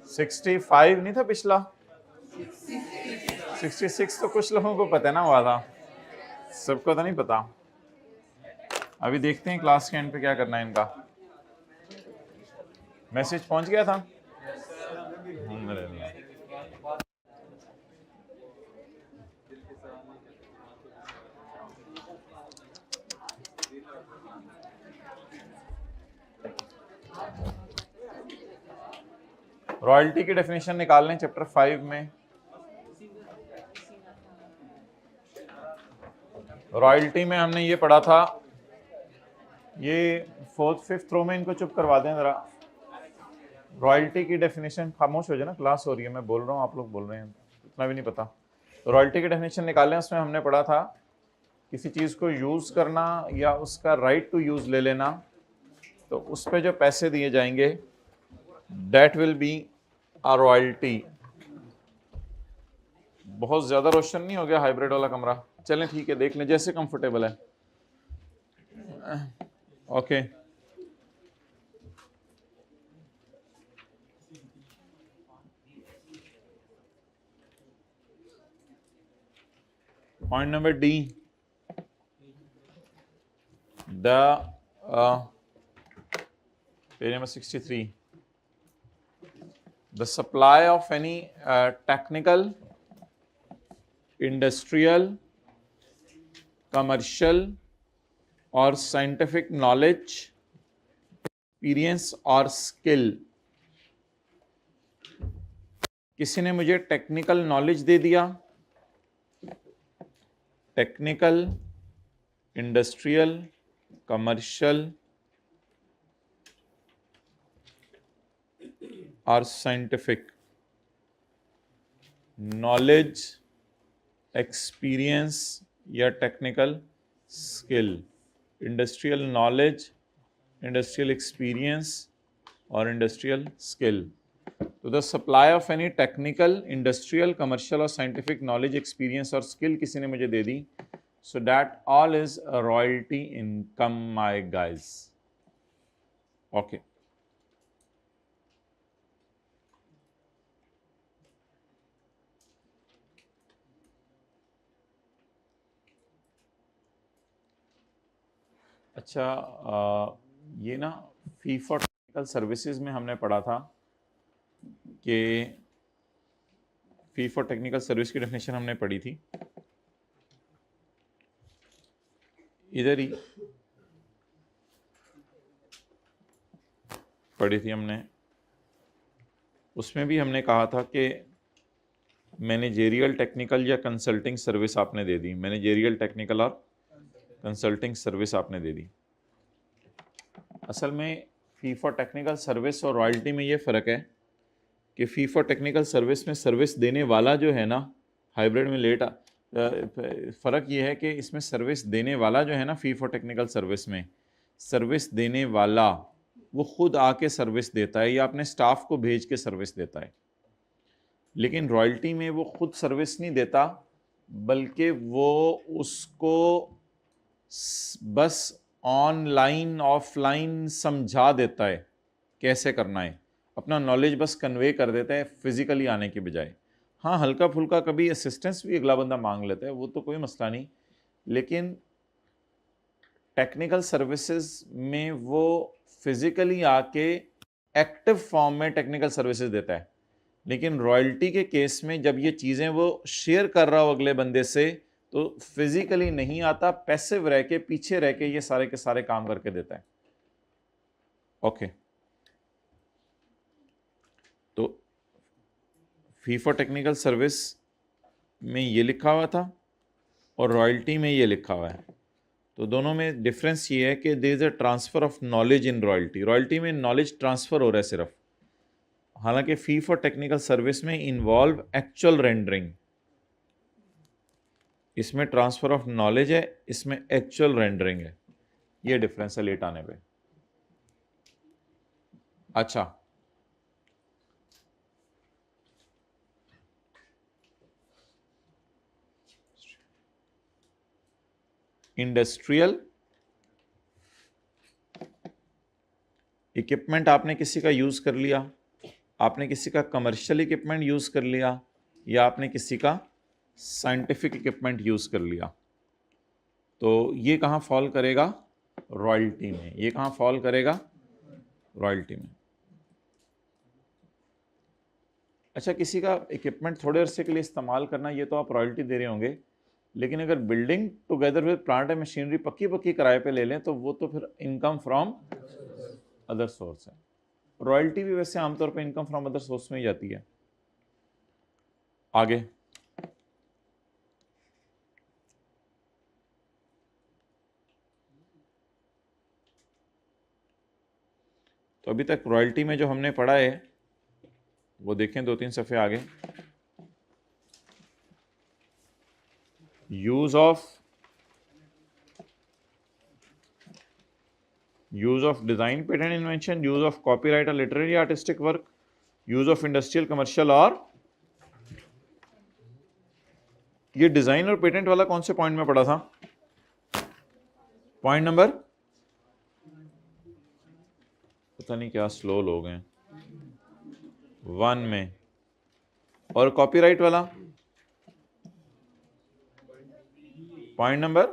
65 नहीं था पिछला? 66 तो कुछ लोगों को पता है ना हुआ था, सबको तो नहीं पता। अभी देखते हैं क्लास के एंड पे क्या करना है इनका। मैसेज पहुंच गया था? रॉयल्टी की डेफिनेशन निकाल लें चैप्टर 5 में। रॉयल्टी में हमने ये पढ़ा था, ये 4th 5th रो में इनको चुप करवा दें जरा। रॉयल्टी की डेफिनेशन, खामोश हो जाए ना, क्लास हो रही है, मैं बोल रहा हूँ आप लोग बोल रहे हैं, इतना भी नहीं पता। तो रॉयल्टी की डेफिनेशन निकालें, उसमें हमने पढ़ा था किसी चीज़ को यूज़ करना या उसका राइट टू यूज़ ले लेना, तो उस पर जो पैसे दिए जाएंगे that will be a royalty. बहुत ज़्यादा रोशन नहीं हो गया हाइब्रिड वाला कमरा? चलें ठीक है, देख लें जैसे कंफर्टेबल है। Okay point number D, the page number 63, the supply of any technical, industrial, commercial or scientific knowledge, experience और skill। किसी ने मुझे टेक्निकल नॉलेज दे दिया, टेक्निकल, इंडस्ट्रियल, कमर्शियल और साइंटिफिक नॉलेज, एक्सपीरियंस या technical skill. Industrial knowledge, industrial experience और industrial skill. तो the supply of any technical, industrial, commercial और साइंटिफिक नॉलेज, एक्सपीरियंस और स्किल किसी ने मुझे दे दी, so that all is royalty income my guys. Okay, अच्छा ये ना फी फॉर टेक्निकल सर्विसेज में हमने पढ़ा था कि फी फॉर टेक्निकल सर्विस की डेफिनेशन हमने पढ़ी थी, इधर ही पढ़ी थी हमने। उसमें भी हमने कहा था कि मैनेजेरियल, टेक्निकल या कंसल्टिंग सर्विस आपने दे दी, मैनेजेरियल, टेक्निकल और कंसल्टिंग सर्विस आपने दे दी। असल में फी फॉर टेक्निकल सर्विस और रॉयल्टी में ये फ़र्क है कि फ़ी फॉर टेक्निकल सर्विस में सर्विस देने वाला जो है ना, हाइब्रिड में फ़र्क ये है कि इसमें सर्विस देने वाला जो है ना, फ़ी फॉर टेक्निकल सर्विस में सर्विस देने वाला वो खुद आके सर्विस देता है या अपने स्टाफ को भेज के सर्विस देता है। लेकिन रॉयल्टी में वो खुद सर्विस नहीं देता, बल्कि वो उसको बस ऑनलाइन ऑफलाइन समझा देता है कैसे करना है, अपना नॉलेज बस कन्वे कर देता है फिजिकली आने के बजाय। हाँ, हल्का फुल्का कभी असिस्टेंस भी अगला बंदा मांग लेता है, वो तो कोई मसला नहीं, लेकिन टेक्निकल सर्विसेज में वो फिजिकली आके एक्टिव फॉर्म में टेक्निकल सर्विसेज देता है। लेकिन रॉयल्टी के केस में जब ये चीज़ें वो शेयर कर रहा हो अगले बंदे से, तो फिजिकली नहीं आता, पैसिव रह के, पीछे रह के ये सारे के सारे काम करके देता है। ओके, तो फी फॉर टेक्निकल सर्विस में ये लिखा हुआ था और रॉयल्टी में ये लिखा हुआ है, तो दोनों में डिफरेंस ये है कि there is a transfer of knowledge in royalty. Royalty में नॉलेज ट्रांसफ़र हो रहा है सिर्फ, हालांकि फी फॉर टेक्निकल सर्विस में इन्वॉल्व एक्चुअल रेंडरिंग। इसमें ट्रांसफ़र ऑफ नॉलेज है, इसमें एक्चुअल रेंडरिंग है, ये डिफरेंस है लेट आने पे। अच्छा, इंडस्ट्रियल, इक्विपमेंट आपने किसी का यूज़ कर लिया, आपने किसी का कमर्शियल इक्विपमेंट यूज़ कर लिया, या आपने किसी का साइंटिफिक इक्विपमेंट यूज़ कर लिया, तो ये कहाँ फॉल करेगा? रॉयल्टी में। ये कहाँ फॉल करेगा? रॉयल्टी में। अच्छा, किसी का इक्विपमेंट थोड़े अरसे के लिए इस्तेमाल करना, ये तो आप रॉयल्टी दे रहे होंगे, लेकिन अगर building together with plant and machinery पक्की पक्की किराए पे ले लें तो वो तो फिर इनकम फ्रॉम अदर सोर्स है। रॉयल्टी भी वैसे आमतौर पे इनकम फ्रॉम अदर सोर्स में ही जाती है। आगे तो अभी तक रॉयल्टी में जो हमने पढ़ा है वो देखें 2-3 सफ़े आगे। Use of design, patent, invention, use of copyright और literary artistic work, use of industrial, commercial और ये डिजाइन और पेटेंट वाला कौन से पॉइंट में पढ़ा था? पॉइंट नंबर, पता नहीं क्या स्लो लोग हैं, 1 में। और कॉपीराइट वाला पॉइंट नंबर,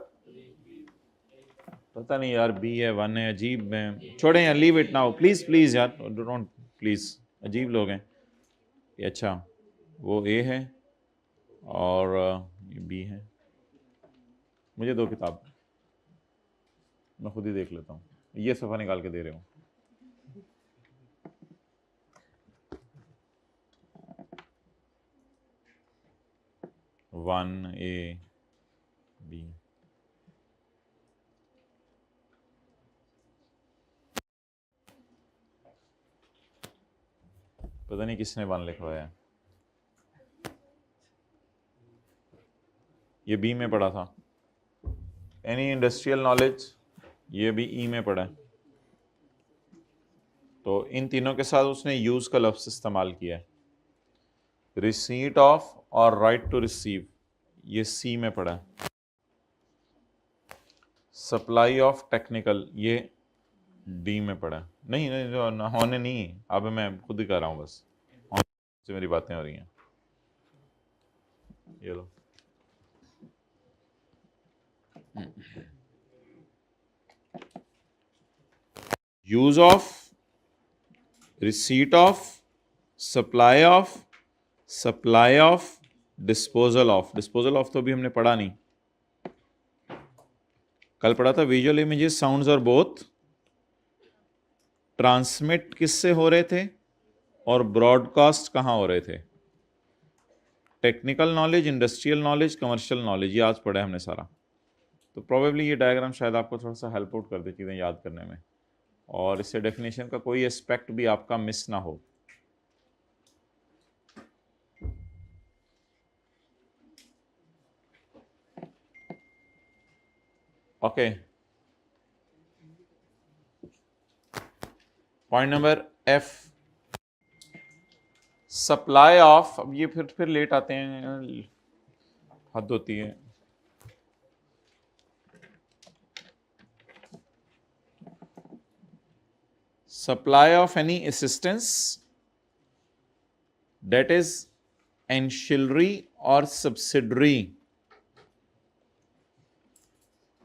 पता नहीं यार, बी है, 1 है, अजीब में, छोड़ें यार, leave it now please please यार, डोंट प्लीज, अजीब लोग हैं ये। अच्छा, वो ए है और ये बी है। मुझे 2 किताब, मैं खुद ही देख लेता हूँ, ये सफ़ा निकाल के दे रहे हूँ। वन ए बी, पता नहीं किसने 1 लिखवाया है, ये बी में पढ़ा था। एनी इंडस्ट्रियल नॉलेज, ये भी ई में पढ़ा है। तो इन तीनों के साथ उसने यूज का लफ्ज़ इस्तेमाल किया है। रिसीट ऑफ और राइट टू रिसीव, ये सी में पढ़ा है। सप्लाई ऑफ टेक्निकल, ये डी में पढ़ा है। नहीं नहीं, होने नहीं, अब मैं खुद ही कर रहा हूँ, बस से मेरी बातें हो रही हैं। ये लो, use of, receipt of, supply of, supply of, disposal of. Disposal of तो अभी हमने पढ़ा नहीं, कल पढ़ा था। विजुअल इमेजेस, साउंड्स और बोथ ट्रांसमिट किससे हो रहे थे और ब्रॉडकास्ट कहाँ हो रहे थे? Technical knowledge, industrial knowledge, commercial knowledge, ये आज पढ़ा है हमने सारा। तो प्रोबेबली ये डायग्राम शायद आपको थोड़ा सा हेल्प आउट कर दे चीज़ें याद करने में, और इससे डेफिनेशन का कोई एस्पेक्ट भी आपका मिस ना हो। Okay, point number F, supply of. अब ये फिर लेट आते हैं, हद होती है। Supply of any assistance that is ancillary or subsidiary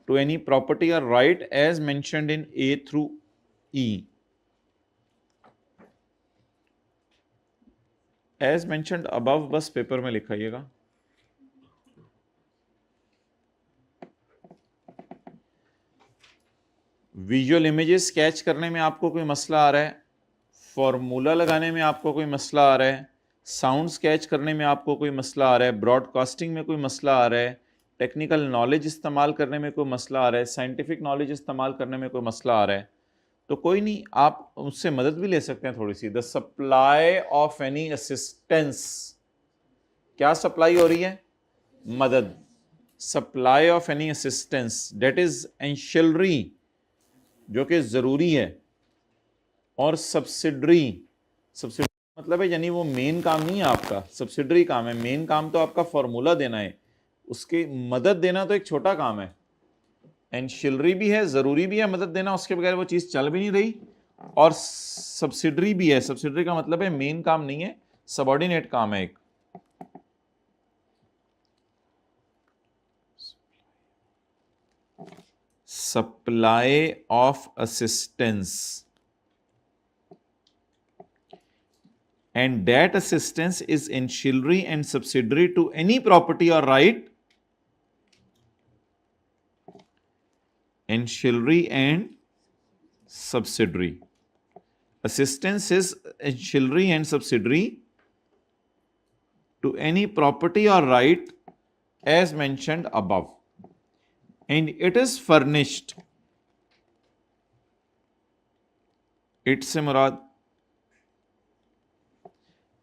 to any property or right as mentioned in A through E. As mentioned above बस पेपर में लिखाइएगा। विजुअल इमेजेस कैच करने में आपको कोई मसला आ रहा है, फॉर्मूला लगाने में आपको कोई मसला आ रहा है, साउंड्स कैच करने में आपको कोई मसला आ रहा है, ब्रॉडकास्टिंग में कोई मसला आ रहा है, टेक्निकल नॉलेज इस्तेमाल करने में कोई मसला आ रहा है, साइंटिफिक नॉलेज इस्तेमाल करने में कोई मसला आ रहा है, तो कोई नहीं, आप उससे मदद भी ले सकते हैं थोड़ी सी। The supply of any assistance, क्या सप्लाई हो रही है? मदद। Supply of any assistance that is ancillary, जो कि ज़रूरी है, और सब्सिडरी, सब्सिडरी मतलब है यानी वो मेन काम नहीं है आपका, सब्सिडरी काम है। मेन काम तो आपका फॉर्मूला देना है, उसकी मदद देना तो एक छोटा काम है। एंशिलरी भी है, ज़रूरी भी है मदद देना, उसके बगैर वो चीज़ चल भी नहीं रही, और सब्सिडरी भी है। सब्सिडरी का मतलब है मेन काम नहीं है, सबऑर्डिनेट काम है एक। Supply of assistance, and that assistance is ancillary and subsidiary to any property or right, ancillary and subsidiary. Assistance is ancillary and subsidiary to any property or right as mentioned above, and it is furnished, it's a murad,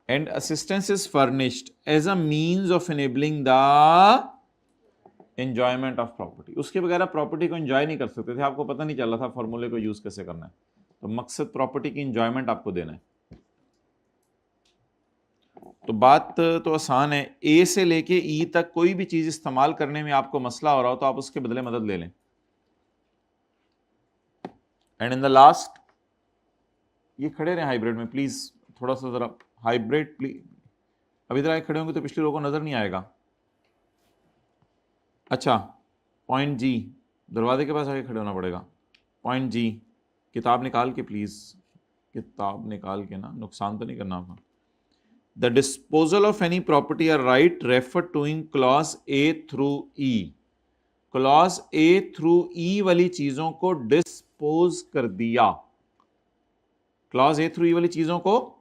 and assistance is furnished as a means of enabling the enjoyment of property. उसके बगैर आप property को enjoy नहीं कर सकते थे, आपको पता नहीं चल रहा था फॉर्मूले को यूज कैसे करना है। तो मकसद प्रॉपर्टी की एंजॉयमेंट आपको देना है। तो बात तो आसान है, ए से लेके ई तक कोई भी चीज इस्तेमाल करने में आपको मसला हो रहा हो तो आप उसके बदले मदद ले लें। एंड इन द लास्ट, ये खड़े रहे हाइब्रिड में प्लीज, थोड़ा सा जरा हाइब्रिड प्लीज। अभी इधर खड़े होंगे तो पिछले लोगों को नजर नहीं आएगा। अच्छा, पॉइंट जी, दरवाजे के पास आके खड़े होना पड़ेगा। पॉइंट जी, किताब निकाल के प्लीज, किताब निकाल के ना, नुकसान तो नहीं करना आपका। The disposal of any property और right refer to in clause A through E. Clause A through E वाली चीजों को डिस्पोज कर दिया। क्लॉज ए थ्रू ई वाली चीजों को,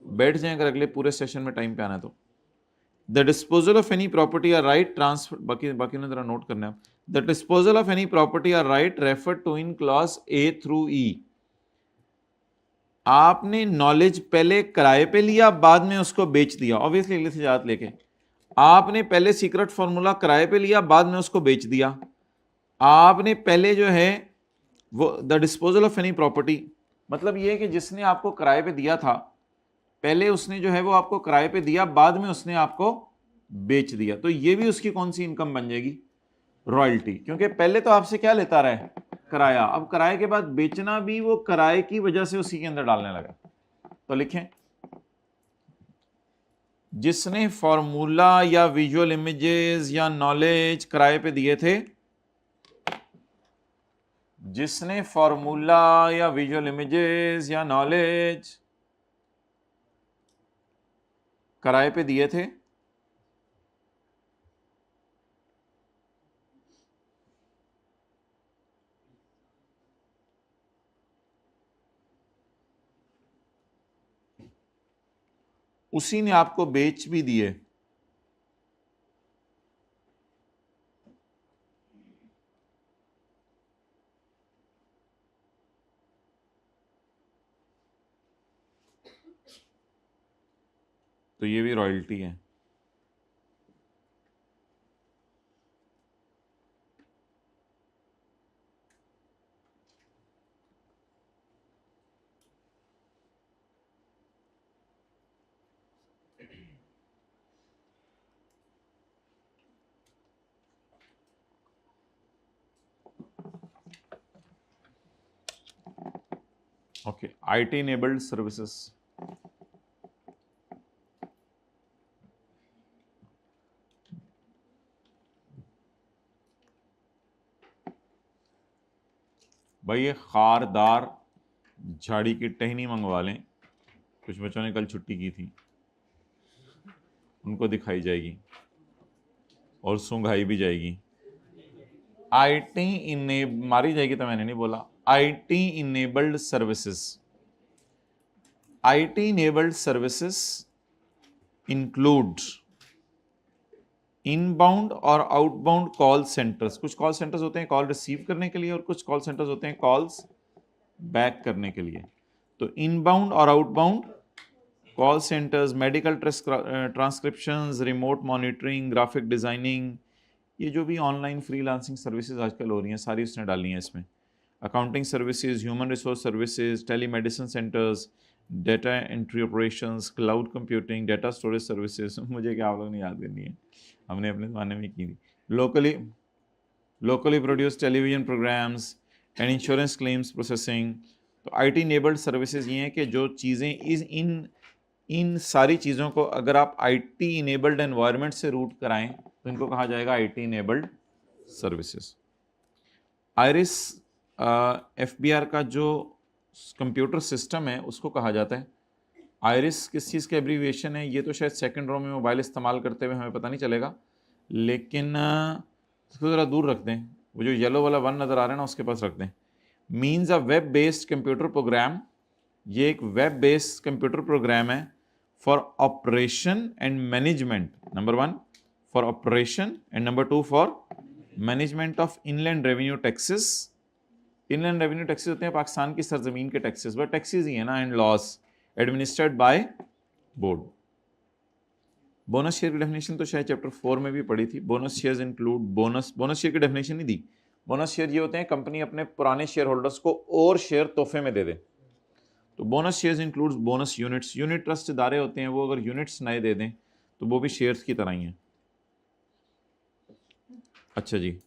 बैठ जाएं अगर अगले पूरे सेशन में टाइम पे आना है तो। The disposal of any property और राइट ट्रांसफर, बाकी ने जरा नोट करना है। The disposal of any property और right refer to in clause A through E. आपने नॉलेज पहले किराए पे लिया, बाद में उसको बेच दिया, ऑब्वियसली इंग्लिश इजाजत लेके। आपने पहले सीक्रेट फॉर्मूला किराए पे लिया, बाद में उसको बेच दिया। आपने पहले जो है वो, the disposal of any property मतलब ये है कि जिसने आपको किराए पे दिया था, पहले उसने जो है वो आपको किराए पे दिया, बाद में उसने आपको बेच दिया, तो ये भी उसकी कौन सी इनकम बन जाएगी? रॉयल्टी। क्योंकि पहले तो आपसे क्या लेता रहा है? किराया। अब किराए के बाद बेचना भी वो किराए की वजह से उसी के अंदर डालने लगा। तो लिखें, जिसने फॉर्मूला या विजुअल इमेजेस या नॉलेज किराए पे दिए थे, जिसने फॉर्मूला या विजुअल इमेजेस या नॉलेज किराए पे दिए थे, उसी ने आपको बेच भी दिए। तो ये भी रॉयल्टी है। Okay, IT enabled services. भाई ये खारदार झाड़ी की टहनी मंगवा लें, कुछ बच्चों ने कल छुट्टी की थी, उनको दिखाई जाएगी और सुंघाई भी जाएगी। आईटी इने मारी जाएगी तो मैंने नहीं बोला। IT enabled services, IT enabled services include inbound और आउटबाउंड कॉल सेंटर्स। कुछ कॉल सेंटर्स होते हैं कॉल रिसीव करने के लिए और कुछ कॉल सेंटर्स होते हैं कॉल्स बैक करने के लिए। तो इनबाउंड और outbound call centres, medical transcriptions, remote monitoring, graphic designing, ये जो भी ऑनलाइन फ्रीलांसिंग सर्विसेज आजकल हो रही हैं सारी उसने डाली हैं इसमें। Accounting services, human resource services, telemedicine centres, data entry operations, cloud computing, data storage services. मुझे क्या आप लोगों ने याद करनी है, हमने अपने ज़माने में की थी। Locally produce television programmes and insurance claims processing, तो IT इनेबल्ड सर्विसेज ये हैं कि जो चीज़ें इन सारी चीज़ों को अगर आप IT इनेबल्ड एनवायरनमेंट से रूट कराएं तो इनको कहा जाएगा IT enabled services. Iris FBR का जो कंप्यूटर सिस्टम है उसको कहा जाता है। आयरिस किस चीज़ का एब्रीविएशन है ये तो शायद सेकंड रो में मोबाइल इस्तेमाल करते हुए हमें पता नहीं चलेगा, लेकिन इसको ज़रा दूर रख दें, वो जो येलो वाला वन नज़र आ रहा है ना उसके पास रख दें। Means a web based computer program, ये एक वेब बेस्ड कंप्यूटर प्रोग्राम है for operation and management, number 1 for operation and number 2 for management of inland revenue taxes. Inland revenue taxes होते हैं पाकिस्तान की सरजमीन के टैक्सेस, बट टैक्सेस ही है ना, and loss administered by board. Bonus share की definition तो शायद चैप्टर 4 में भी पढ़ी थी। Bonus shares include bonus share की डेफिनेशन नहीं दी। बोनस शेयर ये होते हैं कंपनी अपने पुराने शेयर होल्डर्स को और शेयर तोहफे में दे दे। तो bonus shares includes bonus units, unit trust इदारे होते हैं वो अगर यूनिट्स नए दे दें तो वो भी शेयर्स की तरह ही हैं। अच्छा जी,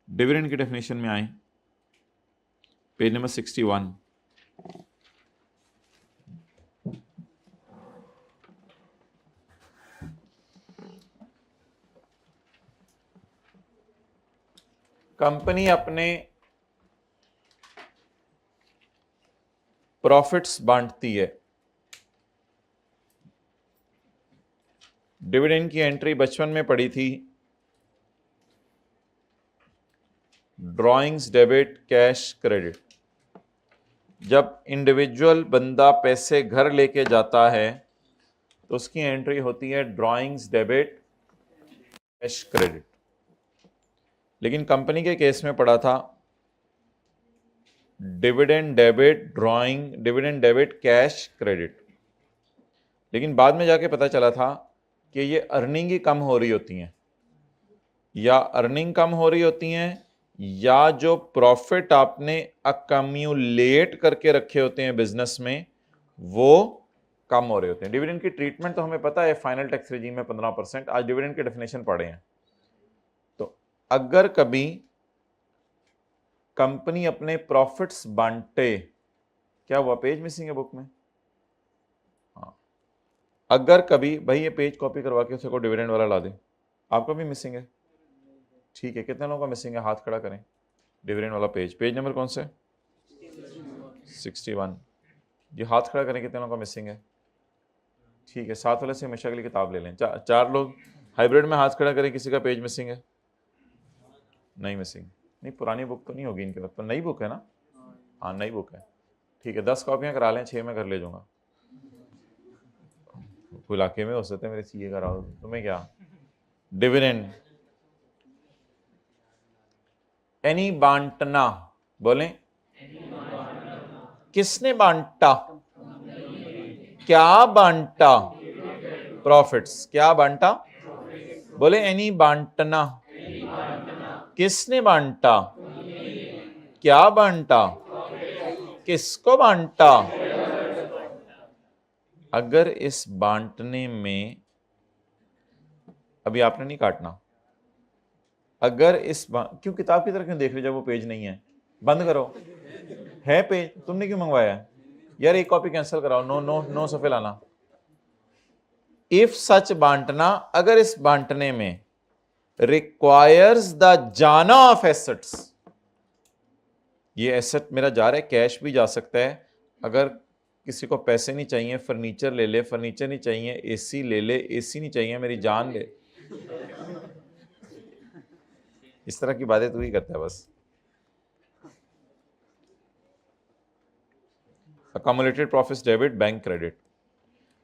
डिविडेंड की डेफिनेशन में आए, पेज नंबर 61। कंपनी अपने प्रॉफिट्स बांटती है। डिविडेंड की एंट्री बचपन में पढ़ी थी, ड्रॉइंग्स डेबिट कैश क्रेडिट। जब इंडिविजुअल बंदा पैसे घर लेके जाता है तो उसकी एंट्री होती है ड्रॉइंग्स डेबिट कैश क्रेडिट। लेकिन कंपनी के केस में पढ़ा था डिविडेंड डेबिट कैश क्रेडिट। लेकिन बाद में जाके पता चला था कि ये अर्निंग ही कम हो रही होती हैं, या अर्निंग कम हो रही होती हैं, या जो प्रॉफिट आपने अकम्युलेट करके रखे होते हैं बिजनेस में वो कम हो रहे होते हैं। डिविडेंड की ट्रीटमेंट तो हमें पता है, फाइनल टैक्स रेजिम में 15%। आज डिविडेंड की डेफिनेशन पढ़े हैं। तो अगर कभी कंपनी अपने प्रॉफिट्स बांटे, क्या हुआ, पेज मिसिंग है बुक में? हाँ, अगर कभी भाई ये पेज कॉपी करवा के उसको डिविडेंड वाला ला दे। आपका भी मिसिंग है? ठीक है, कितने लोगों का मिसिंग है? हाथ खड़ा करें। डिविडेंड वाला पेज नंबर कौन से? 61। ये हाथ खड़ा करें, कितने लोगों का मिसिंग है? ठीक है, साथ वाले से हमेशा के लिए किताब ले लें। 4 लोग हाइब्रिड में हाथ खड़ा करें, किसी का पेज मिसिंग है? नहीं मिसिंग, नहीं पुरानी बुक तो नहीं होगी इनके पास, तो नई बुक है ना? हाँ नई बुक है। ठीक है, 10 कॉपियाँ करा लें, 6 मैं घर ले जाऊँगा। कोई इलाके में हो सकते हैं मेरे सीए कराओ, तुम्हें क्या। डिविडेंड एनी बांटना, बोलें किसने बांटा? क्या बांटा? प्रॉफिट्स। क्या बांटा? बोले एनी बांटना। किसने बांटा? क्या बांटा? किसको बांटा? अगर इस बांटने में, अभी आपने नहीं काटना, अगर इस क्यों किताब की तरफ क्यों देख रहे जब वो पेज नहीं है? बंद करो। है पेज, तुमने क्यों मंगवाया है यार? एक कॉपी कैंसिल कराओ, नो सफे लाना। इफ सच बांटना, अगर इस बांटने में रिक्वायर्स द जाना ऑफ एसेट्स, ये एसेट मेरा जा रहा है, कैश भी जा सकता है। अगर किसी को पैसे नहीं चाहिए, फर्नीचर ले ले, फर्नीचर नहीं चाहिए एसी ले ले, एसी नहीं चाहिए मेरी जान ले। इस तरह की बातें तू ही करता है बस। Accumulated profits debit bank credit.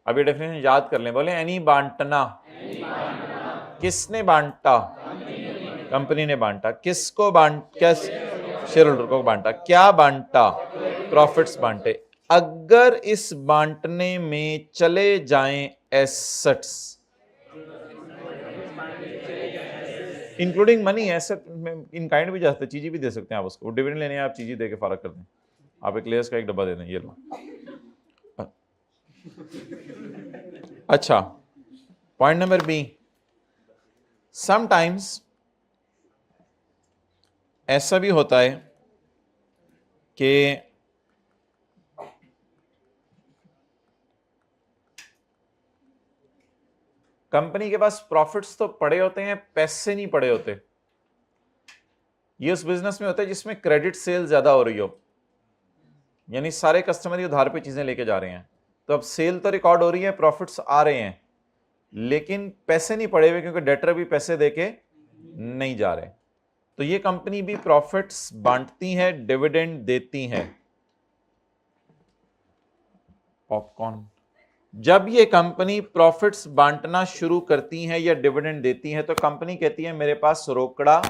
अब ये डेफिनेशन याद कर लें, बोले एनी बांटना। किसने बांटा? कंपनी ने बांटा। किसको क्या? शेयर होल्डर को बांटा। क्या बांटा? प्रॉफिट्स बांटे। अगर इस बांटने में चले जाएं assets, including money, asset in kind भी जा सकते, चीजें भी दे सकते हैं आप उसको। डिविडेंड लेने आप चीजें दे के फारग कर दें। आप एक लेयर्स का एक डब्बा दे दें, ये लो। अच्छा, पॉइंट नंबर बी, समटाइम्स ऐसा भी होता है कि कंपनी के पास प्रॉफिट्स तो पड़े होते हैं, पैसे नहीं पड़े होते। ये उस बिजनेस में होता है जिसमें क्रेडिट सेल ज्यादा हो रही हो, यानी सारे कस्टमर उधार पे चीजें लेके जा रहे हैं। तो अब सेल तो रिकॉर्ड हो रही है, प्रॉफिट्स आ रहे हैं, लेकिन पैसे नहीं पड़े हुए क्योंकि डेटर भी पैसे देके नहीं जा रहे। तो ये कंपनी भी प्रॉफिट्स बांटती है, डिविडेंड देती है। पॉपकॉर्न। जब ये कंपनी प्रॉफिट्स बांटना शुरू करती है या डिविडेंड देती है तो कंपनी कहती है मेरे पास रोकड़ा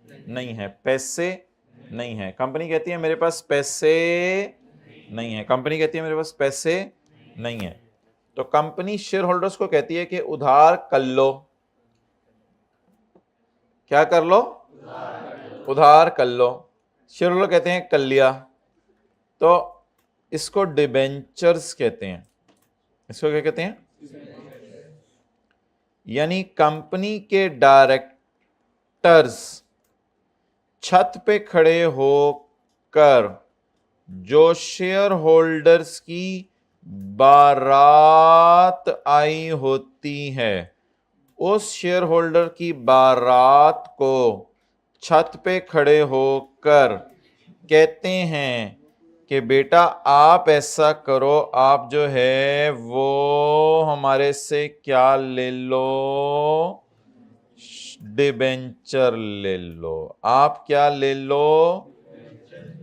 नहीं है, पैसे नहीं है। कंपनी कहती है मेरे पास पैसे नहीं है, कंपनी कहती है मेरे पास पैसे नहीं है। तो कंपनी शेयर होल्डर्स को कहती है कि उधार कर लो। क्या कर लो? उधार कर लो। शेयर होल्डर कहते हैं कर लिया। तो इसको डिबेंचर्स कहते हैं। इसको क्या कहते हैं? यानी कंपनी के डायरेक्टर्स छत पे खड़े होकर जो शेयर होल्डर्स की बारात आई होती है, उस शेयर होल्डर की बारात को छत पे खड़े होकर कहते हैं कि बेटा आप ऐसा करो, आप जो है वो हमारे से क्या ले लो? डिबेंचर ले लो। आप क्या ले लो?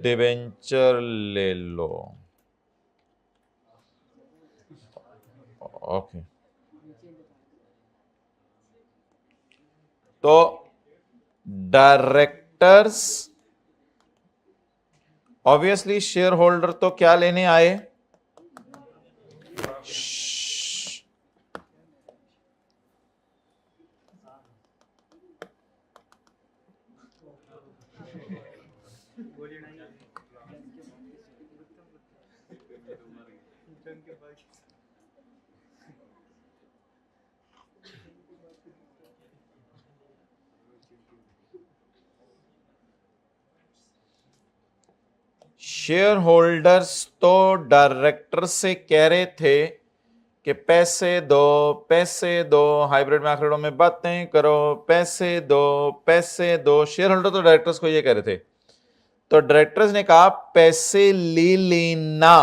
डिबेंचर ले लो। ओके। तो डायरेक्टर्स ऑब्वियसली शेयर होल्डर तो क्या लेने आए? शेयर होल्डर्स तो डायरेक्टर से कह रहे थे कि पैसे दो, पैसे दो, हाइब्रिड मैक्रोडो में बातें करो, पैसे दो, पैसे दो। शेयर होल्डर तो डायरेक्टर्स को ये कह रहे थे। तो डायरेक्टर्स ने कहा पैसे ले लेना,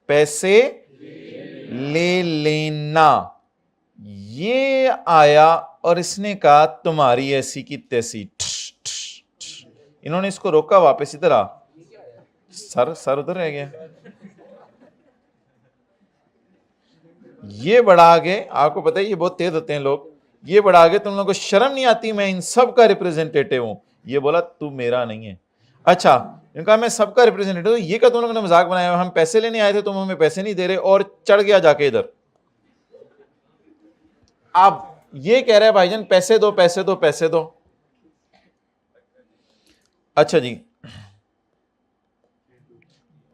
पैसे ले लेना। ये आया और इसने कहा तुम्हारी ऐसी की तैसी। इन्होंने इसको रोका, वापस इधर आ। सर उधर रह गया। ये बड़ा आगे, आपको पता है ये बहुत तेज होते हैं लोग। ये बड़ा आगे, तुम लोगों को शर्म नहीं आती? मैं इन सब का रिप्रेजेंटेटिव हूं। ये बोला तू मेरा नहीं है। अच्छा, इनका मैं सबका रिप्रेजेंटेटिव हूं। ये क्या तुम लोगों ने मजाक बनाया? हम पैसे लेने आए थे, तुम हमें पैसे नहीं दे रहे, और चढ़ गया जाके इधर। अब ये कह रहे हैं भाईजान पैसे दो, पैसे दो, पैसे दो। अच्छा जी,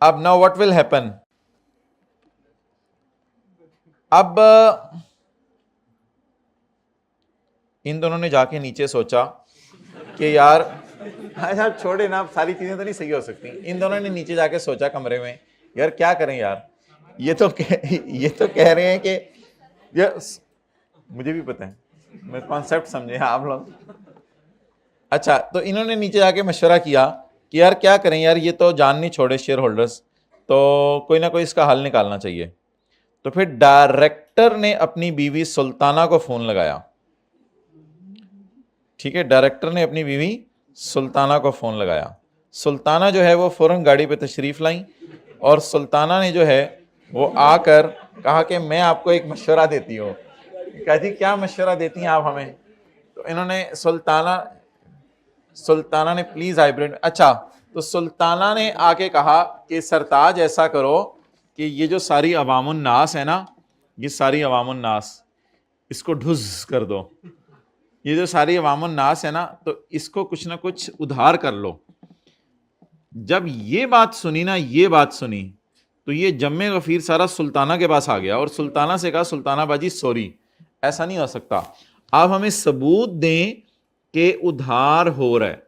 अब नाउ व्हाट विल हैपन? अब इन दोनों ने जाके नीचे सोचा कि यार साहब छोड़े ना, सारी चीजें तो नहीं सही हो सकती। इन दोनों ने नीचे जाके सोचा कमरे में, यार क्या करें यार, ये तो कह रहे हैं कि ये मुझे भी पता है, मैं कॉन्सेप्ट समझे आप लोग। अच्छा, तो इन्होंने नीचे जाके मशवरा किया कि यार क्या करें यार, ये तो जान नहीं छोड़े शेयर होल्डर्स, तो कोई ना कोई इसका हल निकालना चाहिए। तो फिर डायरेक्टर ने अपनी बीवी सुल्ताना को फोन लगाया। ठीक है, डायरेक्टर ने अपनी बीवी सुल्ताना को फोन लगाया। सुल्ताना जो है वो फौरन गाड़ी पे तशरीफ लाई और सुल्ताना ने जो है वो आकर कहा कि मैं आपको एक मशवरा देती हूँ। कहती क्या मशवरा देती हैं आप हमें? तो इन्होंने सुल्ताना ने प्लीज हाइब्रिड। अच्छा, तो सुल्ताना ने आके कहा कि सरताज ऐसा करो कि ये जो सारी अवामुन नास है ना, ये सारी अवामुन नास इसको ढुस कर दो। ये जो सारी अवामुन नास है ना, तो इसको कुछ ना कुछ उधार कर लो। जब ये बात सुनी ना, ये बात सुनी, तो ये जम्मे गफीर सारा सुल्ताना के पास आ गया और सुल्ताना से कहा सुल्ताना बाजी सॉरी, ऐसा नहीं हो सकता, आप हमें सबूत दें कि उधार हो रहा है।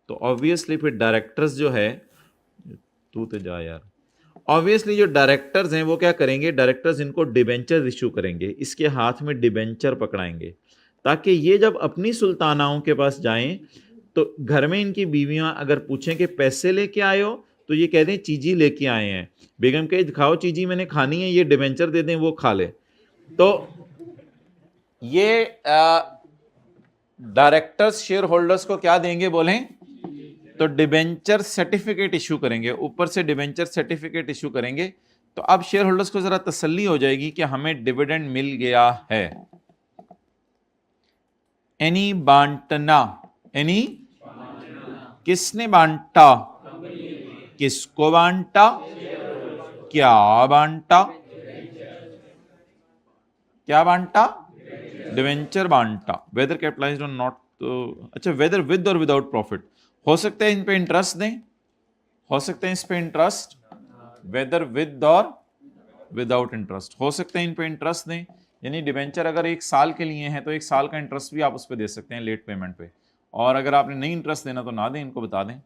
तो ऑब्वियसली फिर डायरेक्टर्स जो है, तू तो जा यार, ऑब्वियसली जो डायरेक्टर्स हैं वो क्या करेंगे, डायरेक्टर्स इनको डिबेंचर इशू करेंगे, इसके हाथ में डिबेंचर पकड़ाएंगे, ताकि ये जब अपनी सुल्तानाओं के पास जाएं तो घर में इनकी बीवियां अगर पूछें कि पैसे लेके आए हो तो ये कह दें चीजी लेके आए हैं। बेगम कहे दिखाओ चीजी मैंने खानी है, ये डिबेंचर दे दें वो खा ले। तो ये डायरेक्टर्स शेयर होल्डर्स को क्या देंगे बोलें, तो डिबेंचर सर्टिफिकेट इशू करेंगे, ऊपर से डिबेंचर सर्टिफिकेट इशू करेंगे। तो अब शेयर होल्डर्स को जरा तसल्ली हो जाएगी कि हमें डिविडेंड मिल गया है। एनी बांटना, एनी किसने बांटा, किसको बांटा, क्या बांटा, क्या बांटा, डिवेंचर बांटा। वेदर कैपिटलाइज्ड और नॉट, अच्छा वेदर विद और विदाउट प्रॉफिट, हो सकता है इन पे इंटरेस्ट दें, हो सकता है इस पे इंटरेस्ट, वेदर विद और विदाउट इंटरेस्ट, हो सकता है इन पे इंटरेस्ट दें। यानी डिवेंचर अगर 1 साल के लिए है तो 1 साल का इंटरेस्ट भी आप उस पर दे सकते हैं लेट पेमेंट पे, और अगर आपने नहीं इंटरेस्ट देना तो ना दें, इनको बता दें।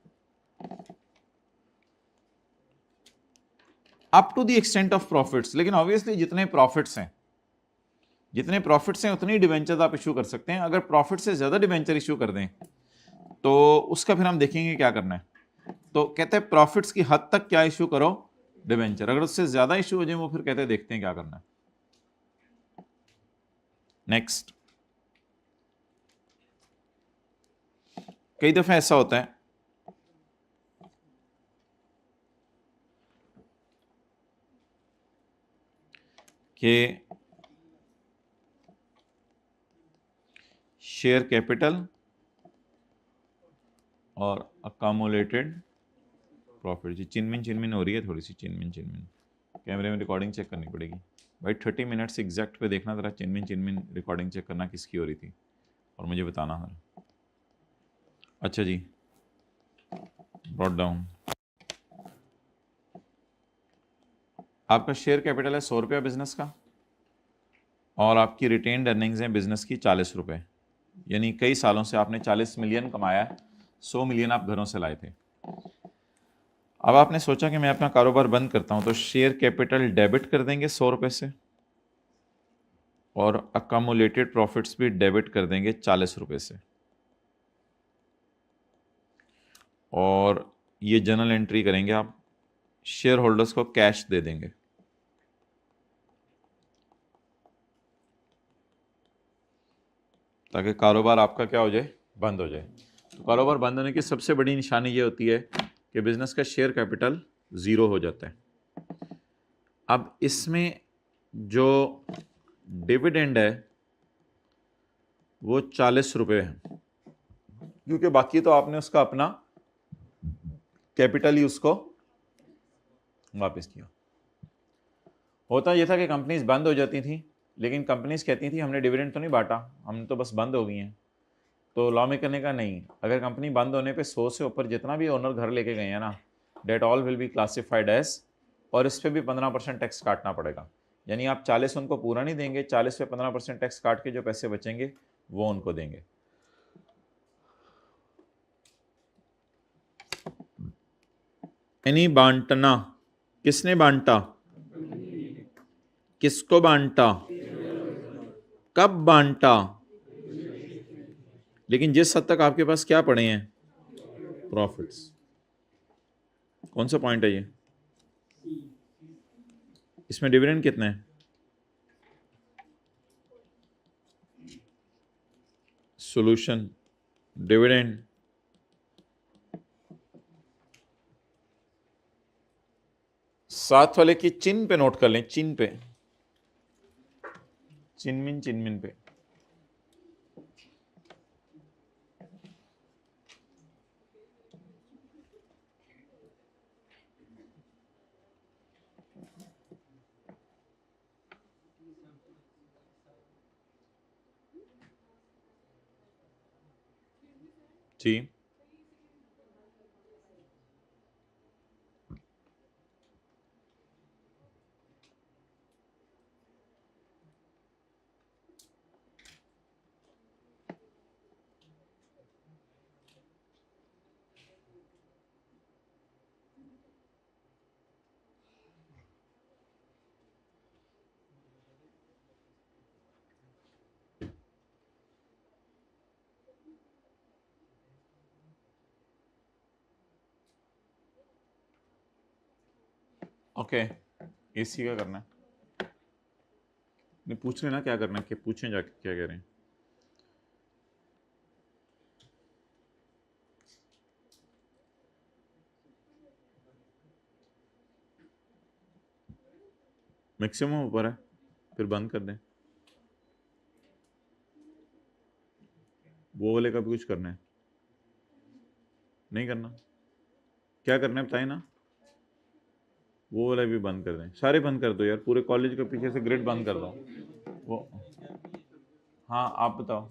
Up to the extent of profits, लेकिन ऑब्वियसली जितने प्रॉफिट्स हैं, जितने प्रॉफिट्स हैं उतनी डिवेंचर आप इशू कर सकते हैं। अगर प्रॉफिट से ज्यादा डिवेंचर इशू कर दें तो उसका फिर हम देखेंगे क्या करना है। तो कहते हैं प्रॉफिट्स की हद तक क्या इशू करो, डिवेंचर, अगर उससे ज्यादा इशू हो जाए वो फिर कहते हैं देखते हैं क्या करना है। नेक्स्ट, कई दफे ऐसा होता है कि शेयर कैपिटल और अकामुलेटेड प्रॉफिट, जी चिनमिन चिनमिन हो रही है थोड़ी सी, चिनमिन चिनमिन, कैमरे में रिकॉर्डिंग चेक करनी पड़ेगी भाई। 30 मिनट्स एग्जैक्ट पे देखना जरा, चिनमिन चिनमिन रिकॉर्डिंग चेक करना किसकी हो रही थी और मुझे बताना है। अच्छा जी, ब्रॉट डाउन, आपका शेयर कैपिटल है 100 रुपया बिजनेस का, और आपकी रिटेन्ड अर्निंग्स हैं बिजनेस की 40 रुपये, यानी कई सालों से आपने 40 मिलियन कमाया है, 100 मिलियन आप घरों से लाए थे। अब आपने सोचा कि मैं अपना कारोबार बंद करता हूं, तो शेयर कैपिटल डेबिट कर देंगे 100 रुपये से, और अकामुलेटेड प्रॉफिट्स भी डेबिट कर देंगे 40 रुपये से, और ये जर्नल एंट्री करेंगे आप, शेयर होल्डर्स को कैश दे देंगे। ताकि कारोबार आपका क्या हो जाए, बंद हो जाए। तो कारोबार बंद होने की सबसे बड़ी निशानी ये होती है कि बिजनेस का शेयर कैपिटल ज़ीरो हो जाता है। अब इसमें जो डिविडेंड है वो 40 रुपये है, क्योंकि बाकी तो आपने उसका अपना कैपिटल ही उसको वापस किया। होता यह था कि कंपनीज बंद हो जाती थी, लेकिन कंपनीज कहती थी हमने डिविडेंड तो नहीं बांटा, हम तो बस बंद हो गई हैं। तो लॉ मेकर ने कहा नहीं, अगर कंपनी बंद होने पे 100 से ऊपर जितना भी ओनर घर लेके गए हैं ना, that all will be classified as, और इस पर भी 15% टैक्स काटना पड़ेगा। यानी आप 40 उनको पूरा नहीं देंगे, 40 पे 15% टैक्स काट के जो पैसे बचेंगे वो उनको देंगे। यानी बांटना, किसने बांटा, किसको बांटा, कब बांटा, लेकिन जिस हद तक आपके पास क्या पड़े हैं, प्रॉफिट्स। कौन सा पॉइंट है ये, इसमें डिविडेंड कितने हैं, सॉल्यूशन, डिविडेंड साथ वाले की चिन्ह पे नोट कर लें, चिन्ह पे, चिन्मिन चिन्मिन पे। जी ओके, एसी का करना है, नहीं पूछ लेना क्या करना है, कि पूछें जाके क्या कह रहे हैं। मैक्सिमम ऊपर है, फिर बंद कर दें। वो वाले का भी कुछ करना है, नहीं करना, क्या करना है बताइए ना। वो वाला भी बंद कर दें, सारे बंद कर दो यार, पूरे कॉलेज के पीछे से ग्रिड बंद कर दो। वो हाँ आप बताओ।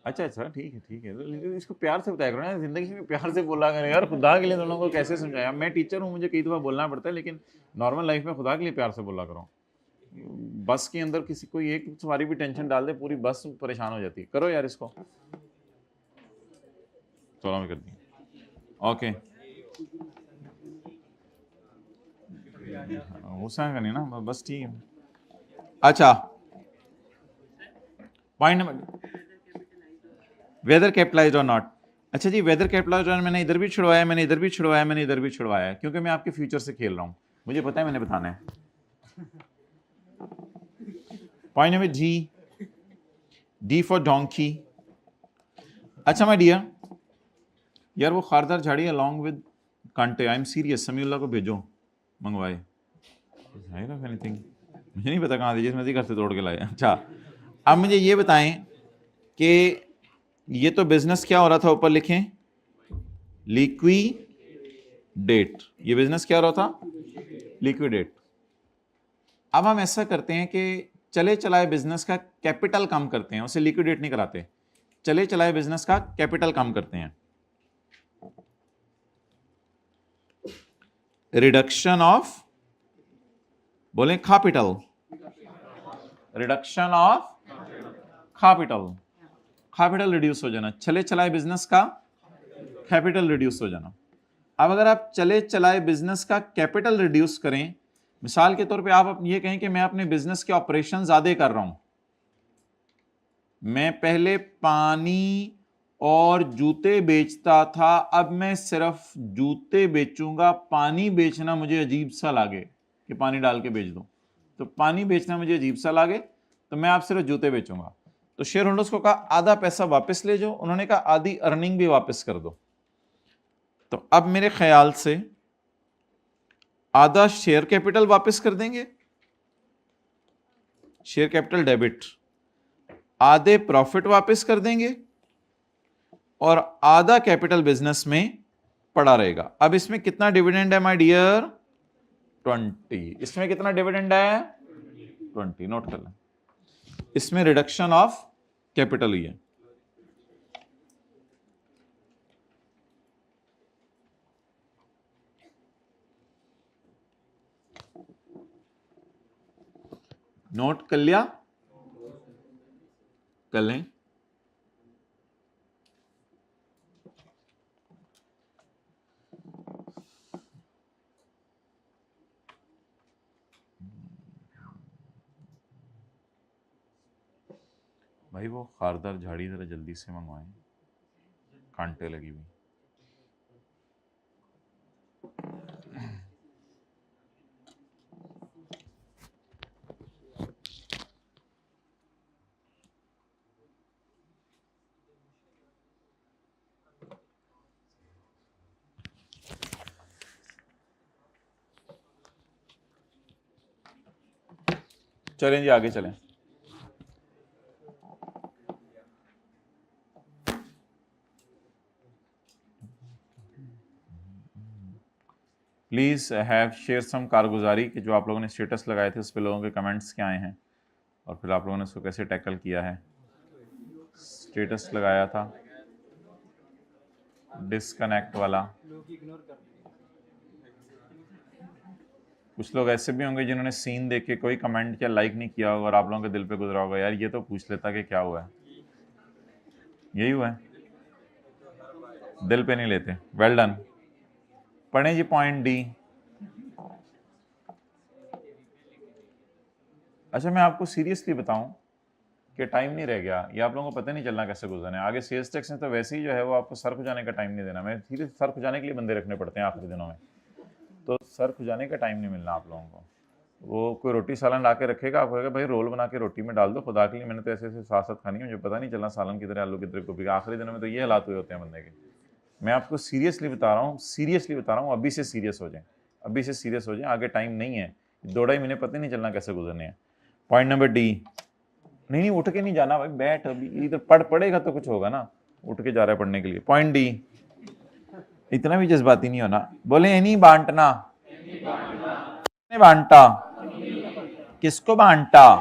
अच्छा अच्छा, ठीक है, लेकिन इसको प्यार से बताया करो ना, जिंदगी में प्यार से बोला करें यार, खुदा के लिए दोनों को कैसे समझाया। मैं टीचर हूँ, मुझे कई दफ़ा बोलना पड़ता है, लेकिन नॉर्मल लाइफ में खुदा के लिए प्यार से बोला करो। बस के अंदर किसी कोई एक सवारी भी टेंशन डाल दे, पूरी बस परेशान हो जाती है। करो यार इसको, 16 में कर दी। ओके, गुस्सा का नहीं ना, बस ठीक है। अच्छा, पॉइंट नंबर, वेदर कैपिटलाइज्ड और नॉट। अच्छा जी, वेदर कैपिटलाइज्ड और मैंने इधर भी छुड़वाया, मैंने इधर भी छुड़वाया, मैंने इधर भी छुड़वाया, क्योंकि मैं आपके फ्यूचर से खेल रहा हूँ, मुझे पता है मैंने बताना है। Point number G, D for donkey. अच्छा माय डियर, यार वो खारदार झाड़ी अलॉन्ग विद कांटे, आई एम सीरियस, समीउल्लाह को भेजो मंगवाए। एनीथिंग मुझे नहीं पता कहाँ थे, जिस मर्जी घर से तोड़ के लाए। अच्छा, अब मुझे ये बताएं कि ये तो बिजनेस क्या हो रहा था, ऊपर लिखें लिक्विडेट। ये बिजनेस क्या हो रहा था, लिक्विडेट। अब हम ऐसा करते हैं कि चले चलाए बिजनेस का कैपिटल कम करते हैं, उसे लिक्विडेट नहीं कराते, चले चलाए बिजनेस का कैपिटल कम करते हैं। रिडक्शन ऑफ, बोले capital, reduction of capital, capital reduce हो जाना, चले चलाए बिजनेस का कैपिटल रिड्यूस हो जाना। अब अगर आप चले चलाए बिजनेस का कैपिटल रिड्यूस करें, मिसाल के तौर पे आप ये कहें कि मैं अपने बिजनेस के ऑपरेशन ज्यादा कर रहा हूं, मैं पहले पानी और जूते बेचता था, अब मैं सिर्फ जूते बेचूंगा, पानी बेचना मुझे अजीब सा लागे कि पानी डाल के बेच दूं, तो पानी बेचना मुझे अजीब सा लागे, तो मैं आप सिर्फ जूते बेचूंगा। तो शेयर होल्डर्स को कहा आधा पैसा वापस ले जाओ, उन्होंने कहा आधी अर्निंग भी वापस कर दो। तो अब मेरे ख्याल से आधा शेयर कैपिटल वापस कर देंगे, शेयर कैपिटल डेबिट, आधे प्रॉफिट वापस कर देंगे, और आधा कैपिटल बिजनेस में पड़ा रहेगा। अब इसमें कितना डिविडेंड है माय डियर, 20। इसमें कितना डिविडेंड है, 20, नोट कर लें। इसमें रिडक्शन ऑफ कैपिटल ही है। नोट कर लिया, कर लें। भाई वो खारदार झाड़ी जरा जल्दी से मंगवाएं, कांटे लगी हुई। चलें जी आगे चलें। प्लीज़ हैव शेयर सम कारगुजारी, कि जो आप लोगों ने स्टेटस लगाए थे उस पर लोगों के कमेंट्स क्या आए हैं, और फिर आप लोगों ने उसको कैसे टैकल किया है। स्टेटस लगाया था डिस्कनेक्ट वाला, कुछ लोग ऐसे भी होंगे जिन्होंने सीन देख के कोई कमेंट या लाइक नहीं किया होगा, और आप लोगों के दिल पे गुजरा होगा यार ये तो पूछ लेता कि क्या हुआ है। यही हुआ है, दिल पे नहीं लेते। Well done. पढ़ें जी पॉइंट डी। अच्छा मैं आपको सीरियसली बताऊं कि टाइम नहीं रह गया, ये आप लोगों को पता नहीं चलना कैसे गुजरना है। आगे सेल्स टैक्स में तो वैसे ही जो है वो आपको सर खुजाने का टाइम नहीं देना, मैं सीधे सर खुजाने के लिए बंदे रखने पड़ते हैं आखिरी दिनों में, तो सर खुजाने का टाइम नहीं मिलना आप लोगों को। वो कोई रोटी सालन ला के रखेगा, आपको कहेगा भाई रोल बना के रोटी में डाल दो, खुदा के लिए मैंने तो ऐसे ऐसे साथ साथ खानी है, मुझे पता नहीं चलना सालन किधर आलू किधर गोभी। आखिरी दिनों में तो ये हालात हुए होते हैं बंदे के। मैं आपको सीरियसली बता रहा हूँ, सीरियसली बता रहा हूँ, अभी से सीरियस हो जाएं, अभी से सीरियस हो जाएं, आगे टाइम नहीं है, 2-2.5 महीने पता नहीं चलना कैसे गुजरने हैं। पॉइंट नंबर डी, नहीं उठ के नहीं जाना भाई, बैठ, अभी इधर पढ़ेगा तो कुछ होगा ना, उठ के जा रहा है पढ़ने के लिए। पॉइंट डी, इतना भी जज्बाती नहीं होना, बोले नहीं बांटना, बांटा, किसको बांटा,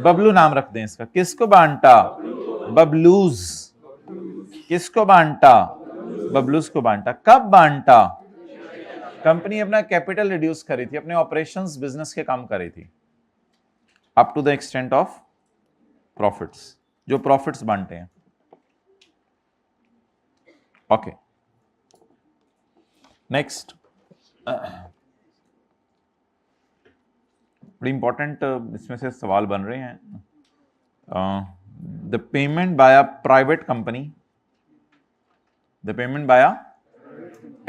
बबलू नाम रख दें इसका, किसको बांटा, बबलूज, किसको बांटा, बबलूज को बांटा। कब बांटा, कंपनी अपना कैपिटल रिड्यूस कर रही थी, अपने ऑपरेशंस बिजनेस के काम कर रही थी, up to the extent of profits, जो प्रॉफिट्स बांटे हैं। ओके, नेक्स्ट, बड़ी इंपॉर्टेंट इसमें से सवाल बन रहे हैं। The payment by a private company, the payment by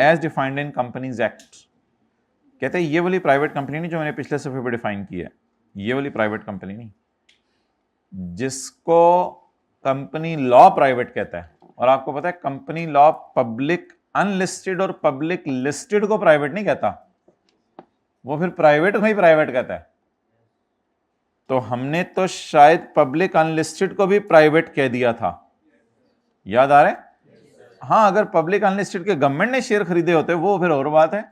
as defined in companies act, कहते हैं ये वाली प्राइवेट कंपनी नहीं जो मैंने पिछले सफे पे डिफाइन की है, ये वाली प्राइवेट कंपनी नहीं, जिसको कंपनी लॉ प्राइवेट कहता है। और आपको पता है कंपनी लॉ पब्लिक अनलिस्टेड और पब्लिक लिस्टेड को प्राइवेट नहीं कहता, वो फिर प्राइवेट को ही प्राइवेट कहता है। तो हमने तो शायद पब्लिक अनलिस्टेड को भी प्राइवेट कह दिया था, याद आ रहा है? हाँ, अगर पब्लिक अनलिस्टेड के गवर्नमेंट ने शेयर खरीदे होते वो फिर और बात है,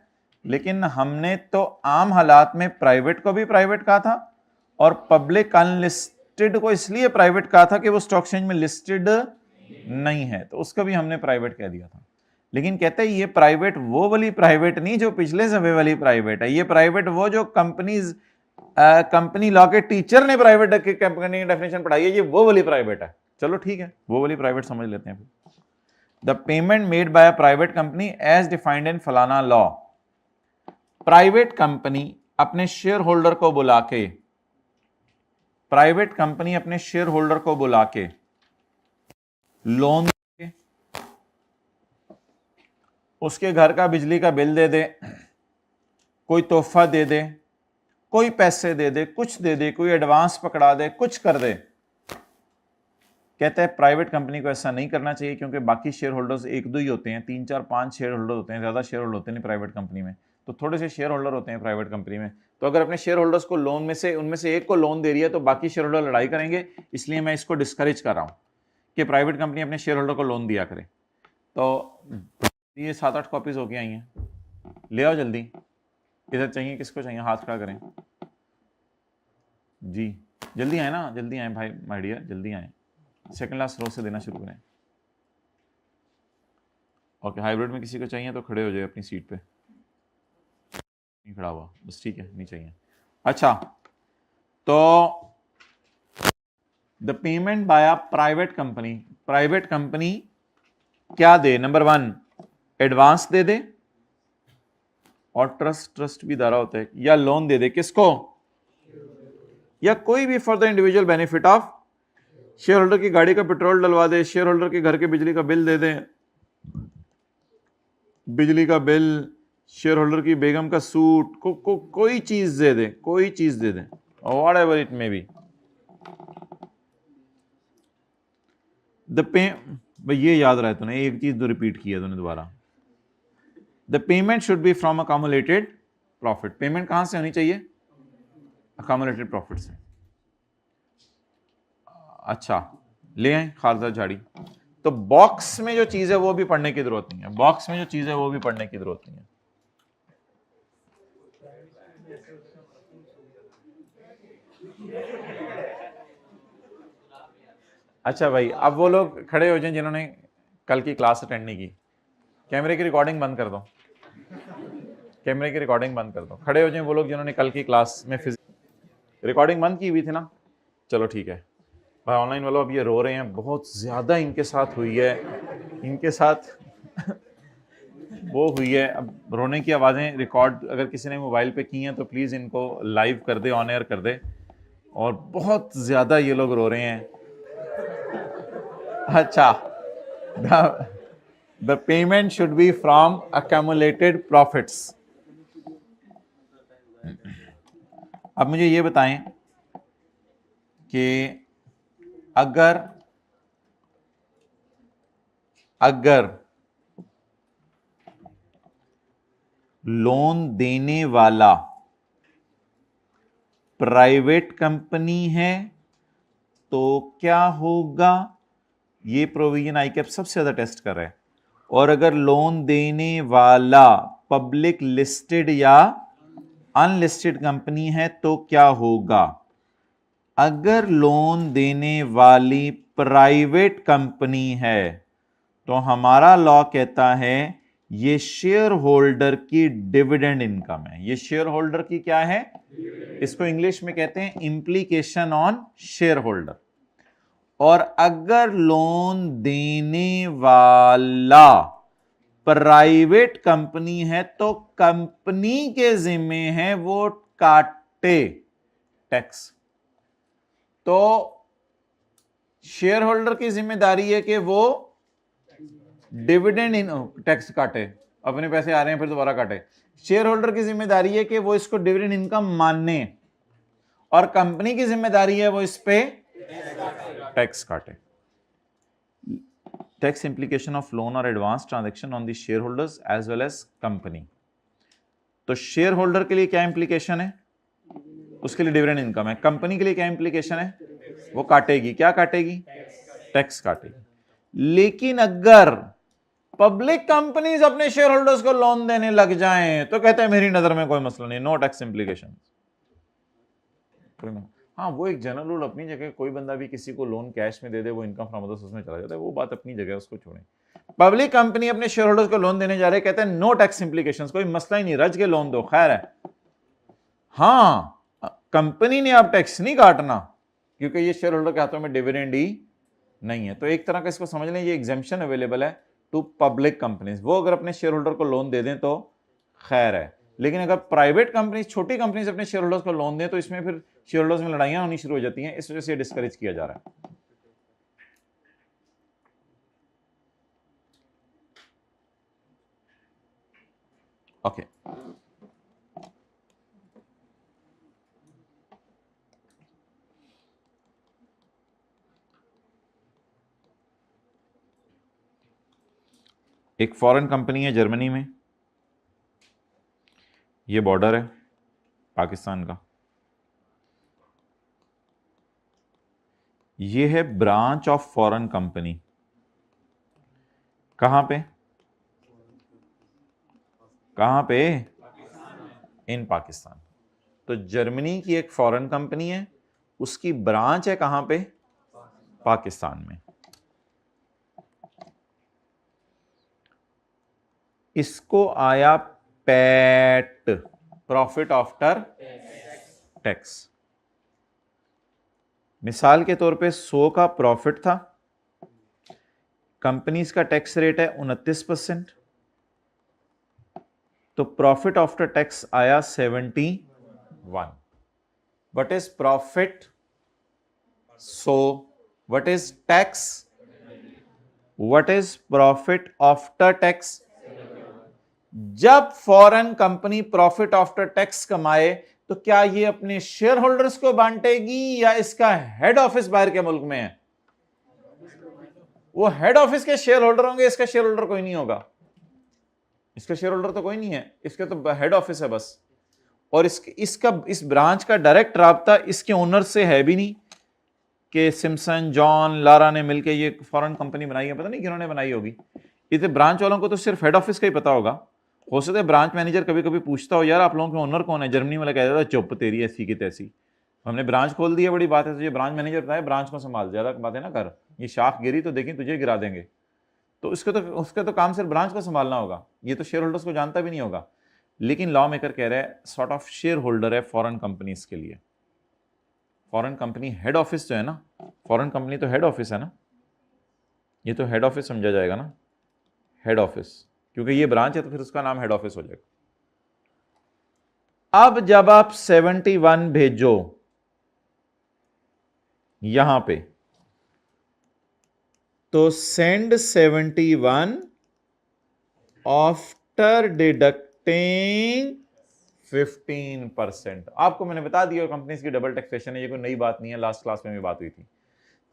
लेकिन हमने तो आम हालात में प्राइवेट को भी प्राइवेट कहा था और पब्लिक अनलिस्टेड को इसलिए प्राइवेट कहा था कि वो स्टॉक एक्सचेंज में लिस्टेड नहीं है, तो उसको भी हमने प्राइवेट कह दिया था। लेकिन कहते हैं ये प्राइवेट वो वाली प्राइवेट नहीं जो पिछले समय वाली प्राइवेट है, ये प्राइवेट वो जो कंपनी लॉ के टीचर ने प्राइवेट कंपनी की डेफिनेशन पढ़ाई है, ये वो वाली प्राइवेट है। चलो ठीक है, वो वाली प्राइवेट समझ लेते हैं। The payment made by a private company as defined in फलाना लॉ, प्राइवेट कंपनी अपने शेयर होल्डर को बुला के, प्राइवेट कंपनी अपने शेयर होल्डर को बुला के लोन दे, उसके घर का बिजली का बिल दे दे, कोई तोहफा दे दे, कोई पैसे दे दे, कुछ दे दे, कोई एडवांस पकड़ा दे, कुछ कर दे। कहते हैं प्राइवेट कंपनी को ऐसा नहीं करना चाहिए, क्योंकि बाकी शेयर होल्डर्स 1-2 ही होते हैं, 3-4-5 शेयर होल्डर होते हैं, ज्यादा शेयर होल्डर होते नहीं प्राइवेट कंपनी में, तो थोड़े से शेयर होल्डर होते हैं प्राइवेट कंपनी में। तो अगर अपने शेयर होल्डर्स को लोन में से उनमें से एक को लोन दे रही है तो बाकी शेयर होल्डर लड़ाई करेंगे, इसलिए मैं इसको डिस्करेज कर रहा हूं कि प्राइवेट कंपनी अपने शेयर होल्डर को लोन दिया करे। तो ये 7-8 कॉपीज होके आई हैं, ले आओ जल्दी, इधर चाहिए, किसको चाहिए, हाथ खड़ा करें जी, जल्दी आए ना, जल्दी आए भाई, माय डियर, जल्दी आए, सेकंड लास्ट रो से देना शुरू करें। ओके, हाइब्रिड में किसी को चाहिए तो खड़े हो जाए अपनी सीट पे, नहीं खड़ा हुआ बस, ठीक है, नहीं चाहिए। अच्छा, तो the payment by a private company, private company क्या दे, नंबर 1 एडवांस दे दे, और ट्रस्ट भी दारा होता है, या लोन दे दे, किसको, या कोई भी for the individual benefit of share holder की गाड़ी का पेट्रोल डलवा दे, शेयर होल्डर के घर के बिजली का बिल दे दे, बिजली का बिल, शेयर होल्डर की बेगम का सूट, कोई चीज दे दे, कोई चीज दे दे, whatever it may be. भाई ये याद रहा है तूने, एक चीज तो रिपीट की है तूने दोबारा, the payment should be from accumulated profit. Payment कहां से होनी चाहिए, अकोमुलेटेड प्रॉफिट से। अच्छा, ले आए खारजा झाड़ी। तो बॉक्स में जो चीज है वो भी पढ़ने की जरूरत नहीं है, बॉक्स में जो चीज है वो भी पढ़ने की जरूरत नहीं है। अच्छा भाई, अब वो लोग खड़े हो जाएं जिन्होंने कल की क्लास अटेंड नहीं की, कैमरे की रिकॉर्डिंग बंद कर दो, कैमरे की रिकॉर्डिंग बंद कर दो, खड़े हो जाएं वो लोग जिन्होंने कल की क्लास में रिकॉर्डिंग बंद की हुई थी ना। चलो ठीक है भाई, ऑनलाइन वालों अब ये रो रहे हैं, बहुत ज़्यादा इनके साथ हुई है, इनके साथ वो हुई है। अब रोने की आवाज़ें रिकॉर्ड अगर किसी ने मोबाइल पे की हैं तो प्लीज़ इनको लाइव कर दे, ऑन एयर कर दे। और बहुत ज़्यादा ये लोग रो रहे हैं, अच्छा, the payment should be from accumulated profits. अब मुझे ये बताएं कि अगर लोन देने वाला प्राइवेट कंपनी है तो क्या होगा? ये प्रोविजन आईकैप सबसे ज्यादा टेस्ट कर रहा है। और अगर लोन देने वाला पब्लिक लिस्टेड या अनलिस्टेड कंपनी है तो क्या होगा? अगर लोन देने वाली प्राइवेट कंपनी है तो हमारा लॉ कहता है ये शेयर होल्डर की डिविडेंड इनकम है। ये शेयर होल्डर की क्या है? इसको इंग्लिश में कहते हैं इंप्लीकेशन ऑन शेयर होल्डर। और अगर लोन देने वाला प्राइवेट कंपनी है तो कंपनी के जिम्मे है वो काटे टैक्स। तो शेयर होल्डर की जिम्मेदारी है कि वो डिविडेंड टैक्स काटे, अपने पैसे आ रहे हैं फिर दोबारा काटे। शेयर होल्डर की जिम्मेदारी है कि वो इसको डिविडेंड इनकम माने, और कंपनी की जिम्मेदारी है वो इस पे टैक्स काटे। टैक्स इंप्लीकेशन ऑफ लोन और advance transaction on the shareholders as well as company. तो शेयर होल्डर के लिए क्या इंप्लीकेशन है? उसके लिए डिविडेंड इनकम है। कंपनी के लिए क्या इंप्लीकेशन है? वो काटेगी, क्या काटेगी? टैक्स काटेगी। लेकिन अगर पब्लिक कंपनीज अपने शेयर होल्डर्स को लोन देने लग जाएं तो कहते हैं मेरी नजर में कोई मसला नहीं, नो टैक्स इंप्लीकेशन। हाँ, वो एक जनरल रूल अपनी जगह, कोई बंदा भी किसी को लोन कैश में दे दे वो इनकम फ्रॉम अदर्स उसमें चला जाता है, वो बात अपनी जगह, उसको छोड़ें। पब्लिक कंपनी अपने शेयर होल्डर्स को लोन देने जा रहे, कहते हैं नो टैक्स इंप्लीकेशंस, कोई मसला ही नहीं, रज के लोन दो, खैर है। हाँ, कंपनी ने अब टैक्स नहीं काटना क्योंकि ये शेयर होल्डर के हाथों में डिविडेंड ही नहीं है। तो एक तरह का इसको समझ लें, ये एग्जेम्पशन अवेलेबल है टू पब्लिक कंपनीज। वो अगर अपने शेयर होल्डर को लोन दे दें तो खैर है, लेकिन अगर प्राइवेट कंपनीज, छोटी कंपनीज अपने शेयर होल्डर्स को लोन दें तो इसमें फिर शेयर होल्डर्स में लड़ाइयां होनी शुरू हो जाती हैं। इस वजह से डिस्करेज किया जा रहा है। ओके, एक फॉरेन कंपनी है जर्मनी में, ये बॉर्डर है पाकिस्तान का, ये है ब्रांच ऑफ फॉरेन कंपनी। कहां पे? कहां पे? इन पाकिस्तान। तो जर्मनी की एक फॉरेन कंपनी है, उसकी ब्रांच है कहां पे? पाकिस्तान में। इसको आया पैट, प्रॉफिट आफ्टर टैक्स। मिसाल के तौर पे 100 का प्रॉफिट था, कंपनीज का टैक्स रेट है 29%, तो प्रॉफिट आफ्टर टैक्स आया 71। What is profit? 100। What is tax? What is profit after tax? जब foreign company profit after tax कमाए तो क्या ये अपने शेयर होल्डर्स को बांटेगी या इसका हेड ऑफिस बाहर के मुल्क में है? वो हेड ऑफिस के शेयर होल्डर होंगे, इसका शेयर होल्डर कोई नहीं होगा। इसका शेयर होल्डर तो कोई नहीं है, इसका तो हेड ऑफिस है बस। और इस ब्रांच का डायरेक्ट राब्ता इसके ओनर से है भी नहीं कि सिम्सन, जॉन, लारा ने मिलकर ये फॉरेन कंपनी बनाई है, पता नहीं किन्होंने बनाई होगी। इतने ब्रांच वालों को तो सिर्फ हेड ऑफिस का ही पता होगा। हो सकता है ब्रांच मैनेजर कभी कभी पूछता हो, यार आप लोगों के ओनर कौन है? जर्मनी वाला कहता था चुप तेरी ऐसी की तैसी, हमने ब्रांच खोल दी है, बड़ी बात है, तुझे ब्रांच मैनेजर बताया ब्रांच को संभाल, ज्यादा बातें ना कर, ये शाख गिरी तो देखें तुझे गिरा देंगे। तो उसका तो काम सिर्फ ब्रांच को संभालना होगा, ये तो शेयर होल्डर्स को जानता भी नहीं होगा। लेकिन लॉ मेकर कह रहा है सॉर्ट ऑफ शेयर होल्डर है फॉरेन कंपनीज के लिए। फॉरेन कंपनी हेड ऑफिस जो है ना, फॉरेन कंपनी तो हेड ऑफिस है ना, ये तो हेड ऑफिस समझा जाएगा ना, हेड ऑफिस, क्योंकि ये ब्रांच है तो फिर उसका नाम हेड ऑफिस हो जाएगा। अब जब आप 71 भेजो यहां पे, तो सेंड 71 आफ्टर डिडक्टिंग 15%। आपको मैंने बता दिया कंपनीज की डबल टैक्सेशन है, ये कोई नई बात नहीं है, लास्ट क्लास में भी बात हुई थी।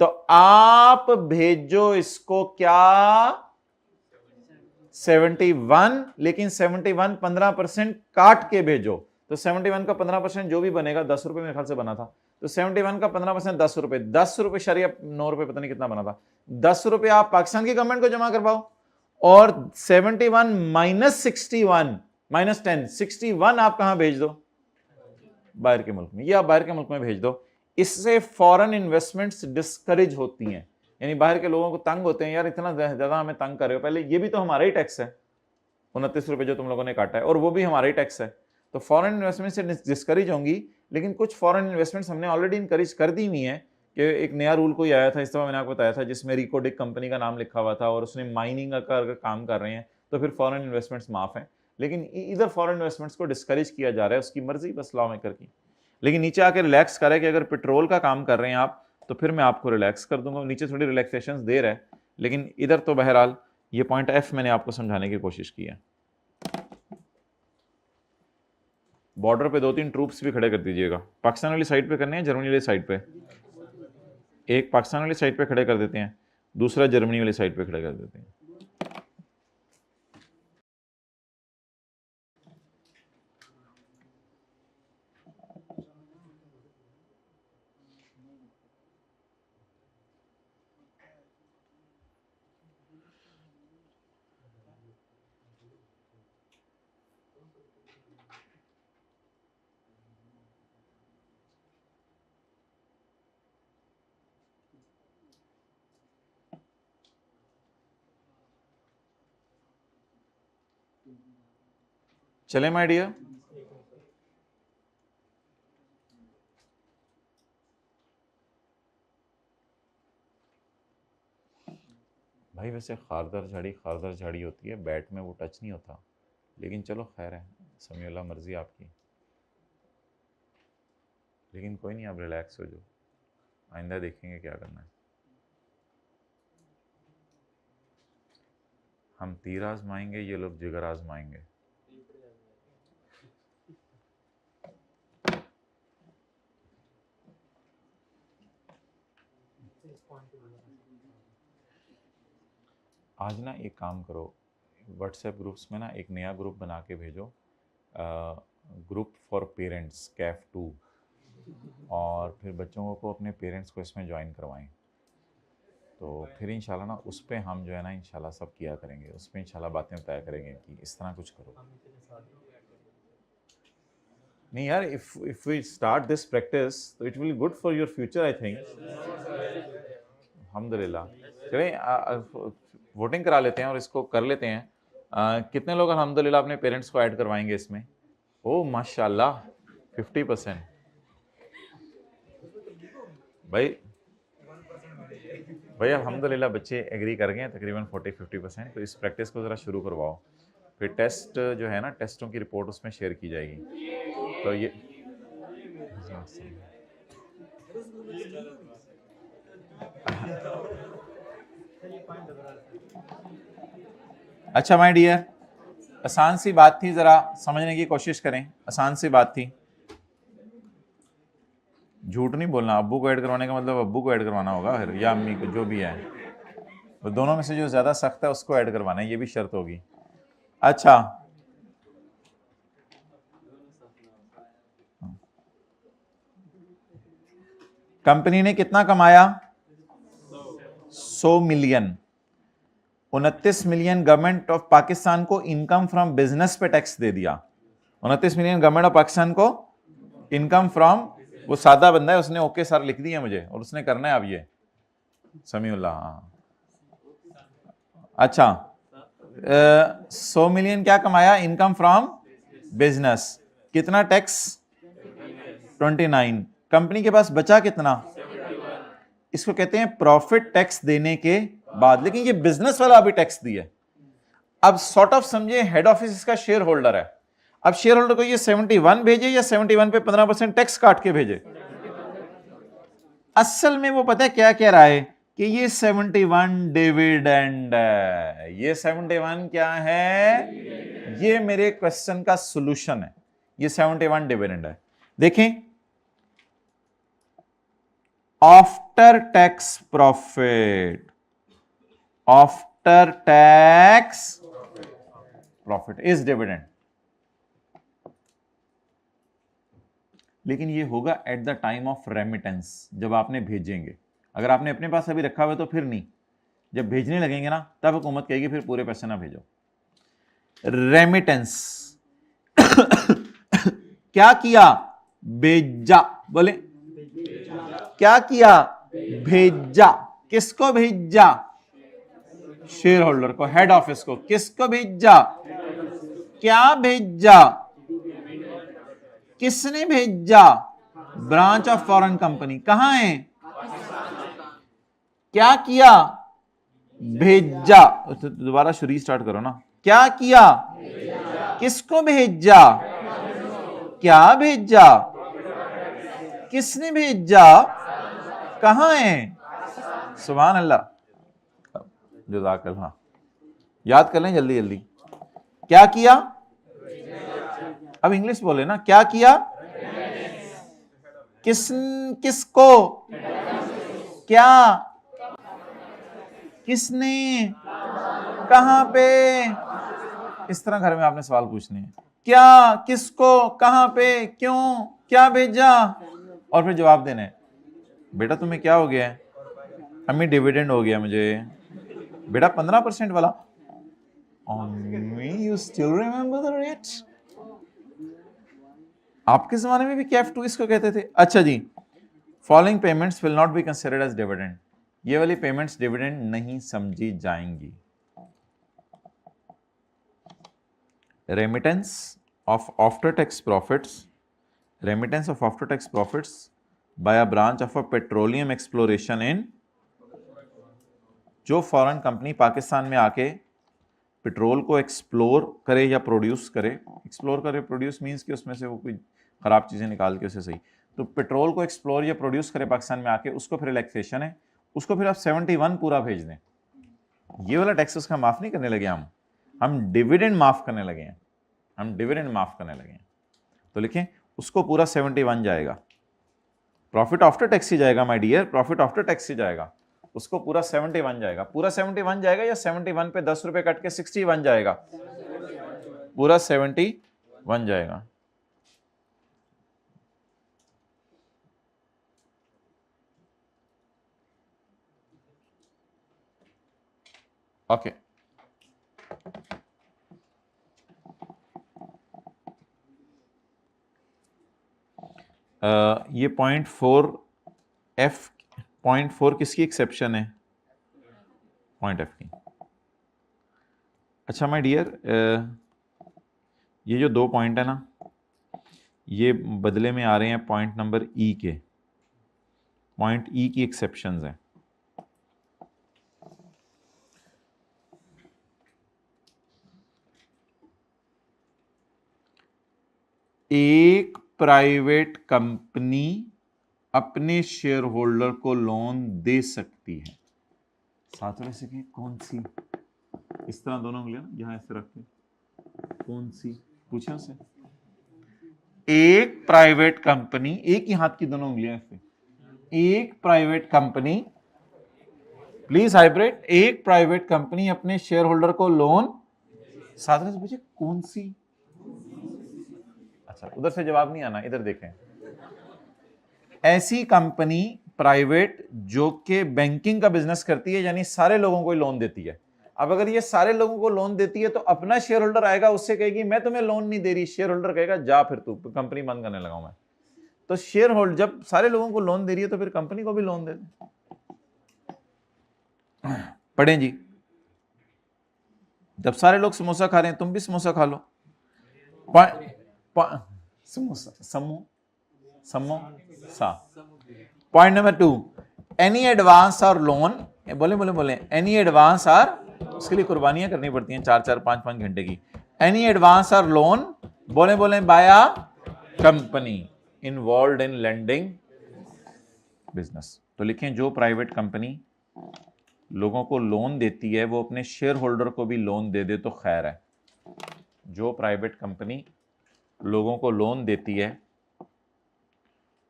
तो आप भेजो इसको क्या 71, लेकिन 71 15% काट के भेजो। तो 71 का 15% जो भी बनेगा 10 रुपए मेरे ख्याल से बना था, तो 71 का 15% 10 रुपए, 10 रुपए शरिया 9 रुपए, पता नहीं कितना बना था। 10 रुपए आप पाकिस्तान की गवर्नमेंट को जमा करवाओ और 71 माइनस 61 माइनस 10 61 आप कहां भेज दो? बाहर के मुल्क में। ये आप बाहर के मुल्क में भेज दो। इससे फॉरेन इन्वेस्टमेंट्स डिस्करेज होती हैं, यानी बाहर के लोगों को तंग होते हैं, यार इतना ज्यादा हमें तंग कर रहे हो, पहले ये भी तो हमारा ही टैक्स है 29 रुपए जो तुम लोगों ने काटा है, और वो भी हमारा ही टैक्स है। तो फॉरेन इन्वेस्टमेंट से डिस्करेज होंगी, लेकिन कुछ फॉरेन इन्वेस्टमेंट्स हमने ऑलरेडी इनकरेज कर दी हुई हैं। कि एक नया रूल कोई आया था इस दफा, मैंने आपको बताया था, जिसमें रिकोडिक कंपनी का नाम लिखा हुआ था और उसने माइनिंग का अगर काम कर रहे हैं तो फिर फॉरेन इन्वेस्टमेंट्स माफ हैं। लेकिन इधर फॉरेन इन्वेस्टमेंट्स को डिस्करेज किया जा रहा है, उसकी मर्जी बस लॉ मेकर की। लेकिन नीचे आके रिलैक्स करे कि अगर पेट्रोल का काम कर रहे हैं आप तो फिर मैं आपको रिलैक्स कर दूंगा। नीचे थोड़ी रिलैक्सेशन दे रहा है, लेकिन इधर तो बहरहाल ये पॉइंट एफ मैंने आपको समझाने की कोशिश की है। बॉर्डर पे 2-3 ट्रूप्स भी खड़े कर दीजिएगा। पाकिस्तान वाली साइड पे करने हैं, जर्मनी वाली साइड पे? एक पाकिस्तान वाली साइड पे खड़े कर देते हैं, दूसरा जर्मनी वाली साइड पे खड़े कर देते हैं। चले माय डियर, भाई वैसे खारदर झाड़ी होती है, बैट में वो टच नहीं होता, लेकिन चलो खैर है, समीउल्लाह मर्जी आपकी। लेकिन कोई नहीं, आप रिलैक्स हो जाओ, आइंदा देखेंगे क्या करना है। हम तीर आजमाएंगे, ये लोग जिगर आजमाएंगे। आज ना एक काम करो, व्हाट्सएप ग्रुप्स में ना एक नया ग्रुप बना के भेजो, ग्रुप फॉर पेरेंट्स कैफ 2, और फिर बच्चों को अपने पेरेंट्स को इसमें ज्वाइन करवाएं। तो फिर इंशाल्लाह ना उस पर हम जो है ना इंशाल्लाह सब किया करेंगे, उस पर इंशाल्लाह बातें बताया करेंगे कि इस तरह कुछ करो। नहीं यार, if we start this practice तो it will good for your future I think. अल्हम्दुलिल्लाह। चलें वोटिंग करा लेते हैं और इसको कर लेते हैं। कितने लोग अल्हम्दुलिल्लाह अपने पेरेंट्स को ऐड करवाएंगे इसमें? ओह माशाल्लाह 50%। भाई अल्हम्दुलिल्लाह बच्चे एग्री कर गए हैं तकरीबन 40-50%। तो इस प्रैक्टिस को ज़रा शुरू करवाओ, फिर टेस्ट जो है ना, टेस्टों की रिपोर्ट उसमें शेयर की जाएगी। तो ये अच्छा माय डियर, आसान सी बात थी, ज़रा समझने की कोशिश करें, आसान सी बात थी। झूठ नहीं बोलना, अब्बू को ऐड करवाने का मतलब अब्बू को ऐड करवाना होगा फिर, या अम्मी को, जो भी है, तो दोनों में से जो ज़्यादा सख्त है उसको ऐड करवाना है, ये भी शर्त होगी। अच्छा, कंपनी ने कितना कमाया? 100 million. 29 million government of Pakistan को इनकम फ्रॉम बिजनेस पे टैक्स दे दिया। 29 मिलियन गवर्नमेंट ऑफ पाकिस्तान को इनकम फ्रॉम, वो सादा बंदा है, उसने ओके सर लिख दिया मुझे, और उसने करना है अब ये समीउल्लाह। अच्छा, 100 मिलियन क्या कमाया? Income from business. कितना टैक्स? 29। कंपनी के पास बचा कितना? इसको कहते हैं प्रॉफिट टैक्स देने के बाद। लेकिन ये बिजनेस वाला अभी टैक्स दिया। अब सॉर्ट ऑफ समझे हेड ऑफिस इसका शेयर होल्डर है। अब शेयर होल्डर को ये 71 भेजे या 71 पे 15% टैक्स काट के भेजे? असल में वो पता है क्या कह रहा है कि ये 71 डिविडेंड है। ये 71 क्या है? ये मेरे क्वेश्चन का सॉल्यूशन है। ये 71 डिविडेंड है। देखें, after tax profit, after tax profit is dividend. लेकिन ये होगा at the time of remittance, जब आपने भेजेंगे। अगर आपने अपने पास अभी रखा हुआ है तो फिर नहीं, जब भेजने लगेंगे ना तब हुकूमत कहेगी फिर पूरे पैसे ना भेजो। रेमिटेंस क्या किया? भेजा। बोले क्या किया? भेजा। किसको भेजा? शेयर होल्डर को, हेड ऑफिस को। किसको भेजा? क्या भेजा? किसने भेजा? Branch of foreign company. कहां है? क्या किया? भेजा। दोबारा रीस्टार्ट करो ना। क्या किया? किसको भेजा? क्या भेजा? किसने भेजा? कहां है? सुभान अल्लाह, जज़ाकल्लाह। याद कर लें जल्दी जल्दी। क्या किया? अब इंग्लिश बोले ना। क्या किया? किसको? क्या? किसने? कहां पे? इस तरह घर में आपने सवाल पूछने हैं। क्या? किसको? कहां पे? क्यों? क्या भेजा? और फिर जवाब देना है। बेटा तुम्हें क्या हो गया है? अम्मी डिविडेंड हो गया मुझे। बेटा 15% वाला। You still remember the rate? आपके जमाने में भी KF2 इसको कहते थे। अच्छा जी, following payments will not be considered as dividend. ये वाली पेमेंट्स डिविडेंड नहीं समझी जाएंगी। Remittance of after tax profits, remittance of after tax profits by a branch of a petroleum exploration in, जो फॉरेन कंपनी पाकिस्तान में आके पेट्रोल को explore करे या प्रोड्यूस करे। एक्सप्लोर करे, प्रोड्यूस मींस कि उसमें से वो कोई खराब चीजें निकाल के उसे सही, तो पेट्रोल को एक्सप्लोर या प्रोड्यूस करे पाकिस्तान में आके, उसको फिर रिलैक्सेशन है। उसको फिर आप 71 पूरा भेज दें। ये वाला टैक्स उसका माफ नहीं करने लगे हम डिविडेंड माफ करने लगे हैं। हम डिविडेंड माफ करने लगे हैं। तो लिखें उसको पूरा 71 जाएगा। प्रॉफिट आफ्टर टैक्स ही जाएगा my dear, profit after tax ही जाएगा। उसको पूरा 71 जाएगा। पूरा 71 जाएगा या 71 पे 10 रुपए कट के 61 जाएगा? पूरा 71 जाएगा। ओके, ये 0.4F, 0.4 किसकी एक्सेप्शन है? पॉइंट F की। अच्छा माय डियर, ये जो 2 पॉइंट है ना, ये बदले में आ रहे हैं पॉइंट नंबर E के। पॉइंट E की एक्सेप्शंस हैं। एक प्राइवेट कंपनी अपने शेयर होल्डर को लोन दे सकती है। साथ में से कौन सी? इस तरह दोनों उंगलियां यहां ऐसे रख के, कौन सी पूछे उसे? एक प्राइवेट कंपनी, एक ही हाथ की दोनों उंगलियां ऐसे, एक प्राइवेट कंपनी, प्लीज हाइब्रिड, एक प्राइवेट कंपनी अपने शेयर होल्डर को लोन, साथ में से पूछे कौन सी? अच्छा, उधर से जवाब नहीं आना, इधर देखें। ऐसी कंपनी प्राइवेट जो कि बैंकिंग का बिजनेस करती है, यानी सारे लोगों को लोन देती है। अब अगर ये सारे लोगों को लोन देती है तो अपना शेयर होल्डर आएगा, उससे कहेगी मैं तुम्हें लोन नहीं दे रही। शेयर होल्डर कहेगा जा फिर तू, कंपनी बंद करने लगा मैं। तो शेयर होल्डर जब सारे लोगों को लोन दे रही है तो फिर कंपनी को भी लोन दे दे। पढ़ें जी, जब सारे लोग समोसा खा रहे हैं तुम भी समोसा खा लो। Samosa, samosa. Point number 2, any advance और लोन, बोले एनी एडवांस और, उसके लिए कुर्बानियां करनी पड़ती हैं 4-4, 5-5 घंटे की। एनी एडवांस और लोन, बोले by a company involved in lending business. तो लिखें जो प्राइवेट कंपनी लोगों को लोन देती है वो अपने शेयर होल्डर को भी लोन दे दे तो खैर है। जो प्राइवेट कंपनी लोगों को लोन देती है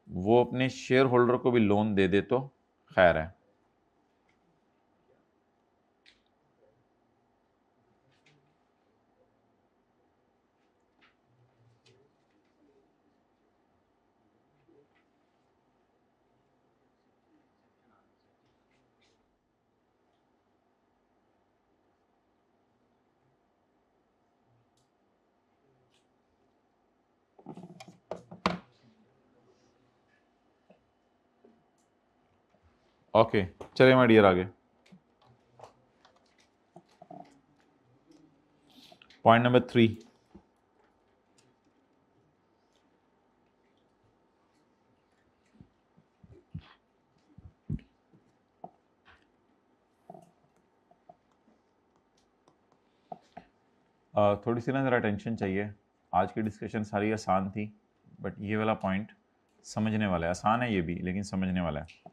वो अपने शेयर होल्डर को भी लोन दे दे तो खैर है। ओके चलिए माय डियर आगे। पॉइंट नंबर 3, थोड़ी सी ना ज़रा टेंशन चाहिए। आज की डिस्कशन सारी आसान थी बट ये वाला पॉइंट समझने वाला है। आसान है ये भी लेकिन समझने वाला है।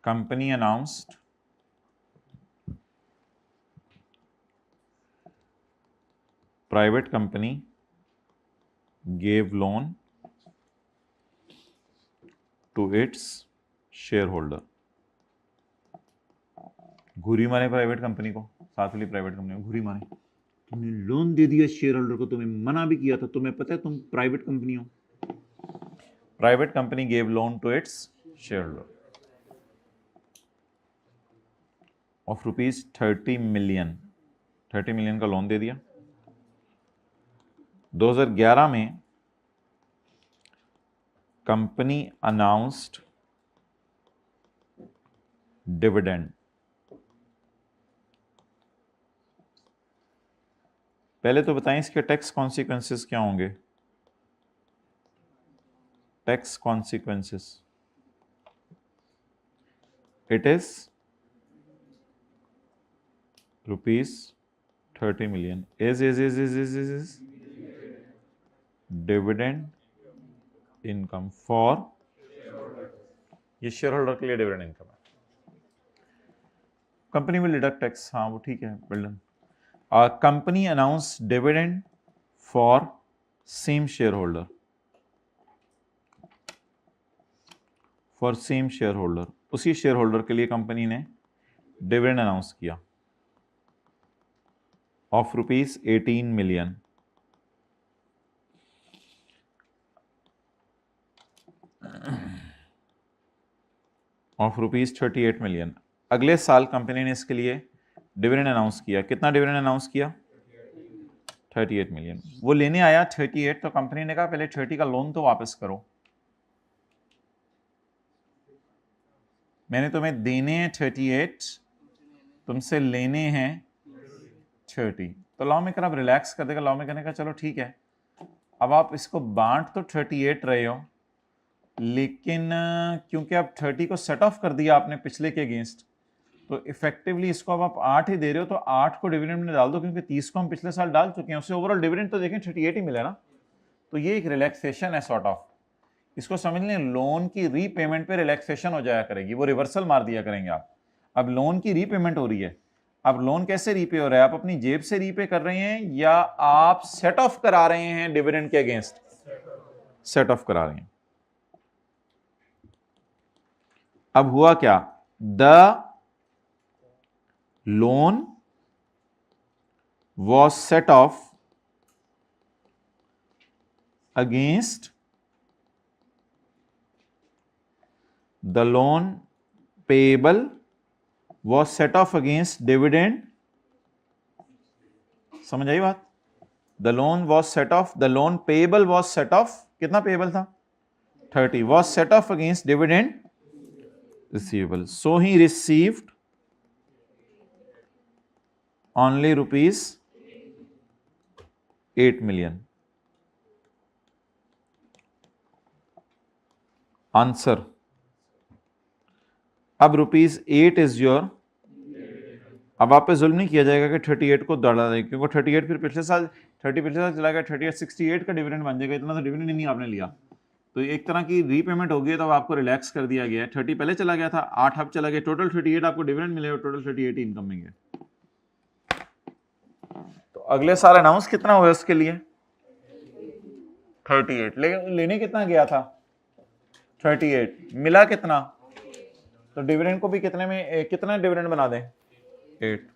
Company announced private company gave loan to its shareholder। घुरी मारे प्राइवेट कंपनी को, साथ वाली प्राइवेट कंपनी को घुरी मारे, तुमने लोन दे दिया शेयर होल्डर को, तुम्हें मना भी किया था, तुम्हें पता है तुम प्राइवेट कंपनी हो। Private company gave loan to its shareholder of rupees 30 million. 30 million का लोन दे दिया। 2011 में कंपनी अनाउंस्ड डिविडेंड। पहले तो बताएं इसके टैक्स कॉन्सिक्वेंसेस क्या होंगे। Tax consequences, it is rupees 30 million is dividend income for, ये शेयर होल्डर के लिए डिविडेंड इनकम है। कंपनी विल डिडक्ट टैक्स, हाँ वो ठीक है, बिल्डन। Company announce dividend for same share holder, for same share holder, उसी शेयर होल्डर के लिए कंपनी ने डिविडेंड अनाउंस किया of rupees 18 million. Of rupees 38 million. अगले साल कंपनी ने इसके लिए डिविडेंड अनाउंस किया। कितना डिविडेंड अनाउंस किया? 38 मिलियन। वो लेने आया 38, तो कंपनी ने कहा पहले 30 का लोन तो वापस करो, मैंने तुम्हें देने हैं 38, तुमसे लेने हैं 30। तो लॉ मेकर अब रिलैक्स कर देगा। लॉ मेकर ने कहा चलो ठीक है, अब आप इसको बांट तो 38 रहे हो, लेकिन क्योंकि आप 30 को सेट ऑफ कर दिया आपने पिछले के अगेंस्ट, तो इफेक्टिवली इसको अब आप 8 ही दे रहे हो, तो 8 को डिविडेंड में डाल दो, क्योंकि 30 को हम पिछले साल डाल चुके हैं, उससे ओवरऑल डिविडेंड तो देखें 38 ही मिले ना। तो ये एक रिलैक्सेशन है सॉर्ट ऑफ, इसको समझ लें लोन की रीपेमेंट पे रिलैक्सेशन हो जाया करेगी, वो रिवर्सल मार दिया करेंगे आप। अब लोन की रीपेमेंट हो रही है, अब लोन कैसे रीपे हो रहा है? आप अपनी जेब से रीपे कर रहे हैं या आप सेट ऑफ करा रहे हैं डिविडेंड के अगेंस्ट? सेट ऑफ करा रहे हैं। अब हुआ क्या? The loan was set off against the loan payable was set off against dividend। समझ आई बात? The loan was set off, the loan payable was set off, कितना payable था? 30, was set off against dividend receivable, so he received only rupees 8 million। Answer, अब rupees 8 is your, अब आप पे जुल्म नहीं किया जाएगा कि 38 को दड़ा दें, क्योंकि 38 फिर पिछले साल 30 पिछले साल चला गया, 38 68 का डिविडेंड बन जाएगा, इतना तो डिविडेंड ही नहीं आपने लिया, तो एक तरह की रीपेमेंट हो गई है, तो आपको रिलैक्स कर दिया गया है। 30 पहले चला गया था, 8 अब चला गया, टोटल 38 आपको डिविडेंड मिलेगा, टोटल 38 इनकमिंग है। तो अगले साल अनाउंस कितना हुआ उसके लिए 38, लेकिन लेने कितना गया था 38, मिला कितना, तो डिविडेंड को भी कितने में, कितना डिविडेंड बना दें 8।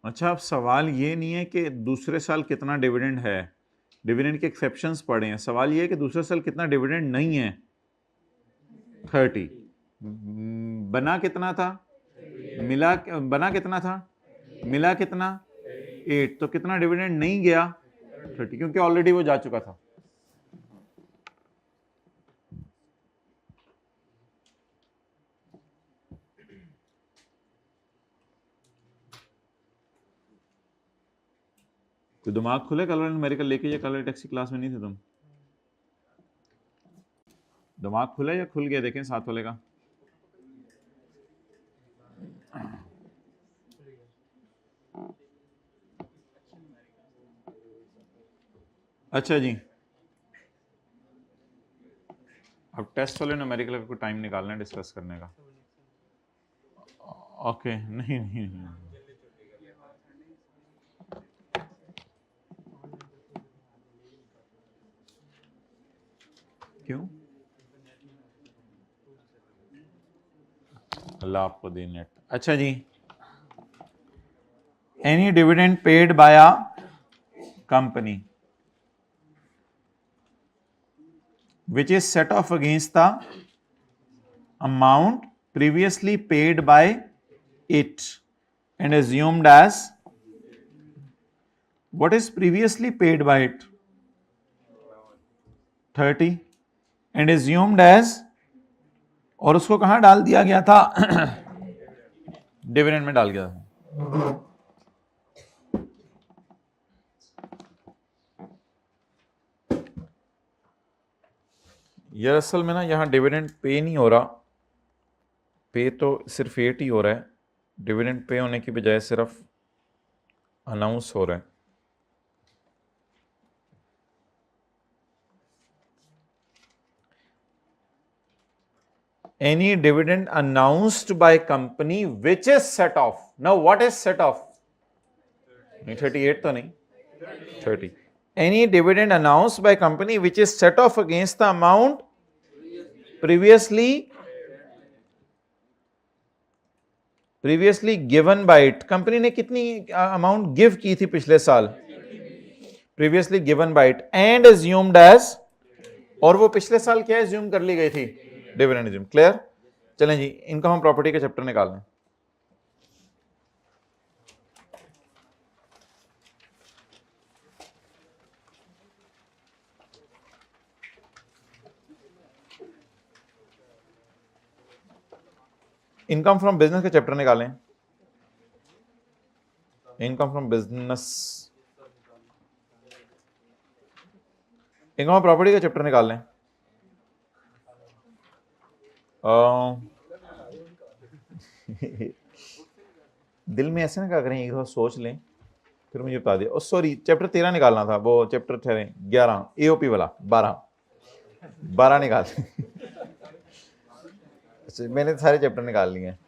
अच्छा, अब सवाल ये नहीं है कि दूसरे साल कितना डिविडेंड है, डिविडेंड के एक्सेप्शंस पड़े हैं, सवाल ये है कि दूसरे साल कितना डिविडेंड नहीं है 30, बना कितना था, मिला, बना कितना था, मिला कितना 8, तो कितना डिविडेंड नहीं गया 30, क्योंकि ऑलरेडी वो जा चुका था। तो दिमाग खुले, कल न्यूमेरिकल लेके, या कल टैक्सी क्लास में नहीं थे तुम, दिमाग खुला या खुल गया, देखें साथ वाले का। अच्छा जी, अब टेस्ट वाले न्यूमेरिकल को टाइम निकालना है डिस्कस करने का। ओके, नहीं नहीं, नहीं। क्यों, अल्लाह आपको दे नेट। अच्छा जी, any dividend paid by a company which is set off against the amount previously paid by it and assumed as, what is previously paid by it 30 and assumed as, और उसको कहां डाल दिया गया था डिविडेंड में डाल गया था। यार असल में ना यहाँ डिविडेंड पे नहीं हो रहा, पे तो सिर्फ 8 ही हो रहा है, डिविडेंड पे होने की बजाय सिर्फ अनाउंस हो रहा है। Any dividend announced by company which is set off, now what is set off, नहीं 38 तो नहीं, 30. Any dividend announced by company which is set off against the amount previously given by it. Company ने कितनी amount give की थी पिछले साल? Previously given by it and assumed as, और वो पिछले साल क्या एज्यूम कर ली गई थी? Dividend assume. क्लियर? चलें जी, इनकम हम प्रॉपर्टी के चैप्टर निकाल लें. इनकम फ्रॉम बिजनेस के चैप्टर निकालें. Income from business, income property का चैप्टर निकाल लें. दिल में ऐसे ना क्या करें, एक बार सोच लें फिर मुझे बता दिया. सॉरी, चैप्टर 13 निकालना था, वो चैप्टर ठहरे 11 एओपी वाला 12 निकाल. मैंने सारे चैप्टर निकाल लिए हैं.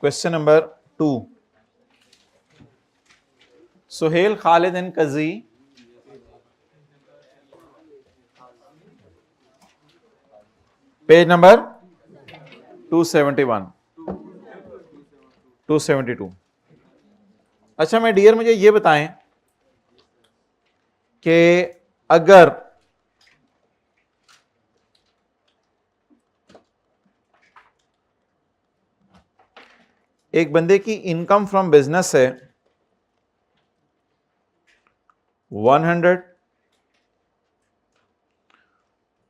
Question number 2. Suhail, Khalid and Kazi page number 271 272. अच्छा मैं डियर, मुझे ये बताएं कि अगर एक बंदे की इनकम फ्रॉम बिजनेस है 100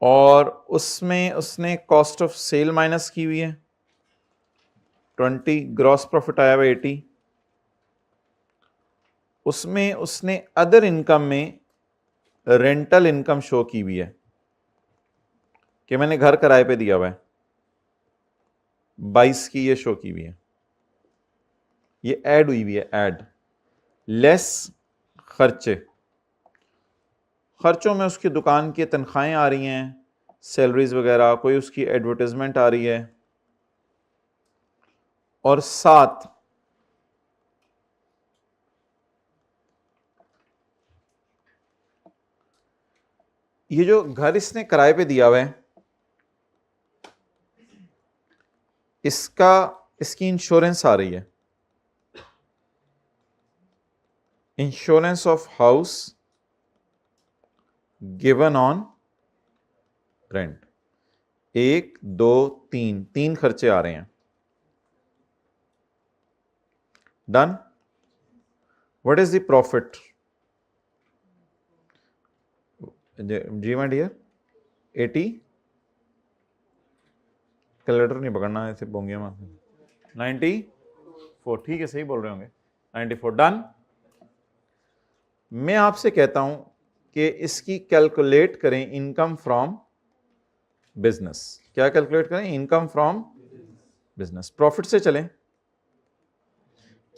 और उसमें उसने कॉस्ट ऑफ सेल माइनस की हुई है 20, ग्रॉस प्रॉफिट आया हुआ 80, उसमें उसने अदर इनकम में रेंटल इनकम शो की हुई है कि मैंने घर किराए पे दिया हुआ है 22 की, ये शो की हुई है, ये ऐड हुई हुई है. ऐड लेस खर्चों में उसकी दुकान की तनख्वाहें आ रही हैं, सैलरीज वगैरह, कोई उसकी एडवर्टाइजमेंट आ रही है, और साथ ये जो घर इसने किराए पे दिया हुआ है इसकी इंश्योरेंस आ रही है, insurance of house given on rent. 1 2 3 खर्चे आ रहे हैं. Done. What is the profit? जी माय डियर, 80, कैलकुलेटर नहीं पकड़ना ऐसे बोंगिया मारते. 94, ठीक है, सही बोल रहे होंगे, 94. डन. मैं आपसे कहता हूं कि इसकी कैलकुलेट करें इनकम फ्रॉम बिजनेस. क्या कैलकुलेट करें? Income from business. प्रॉफिट से चलें,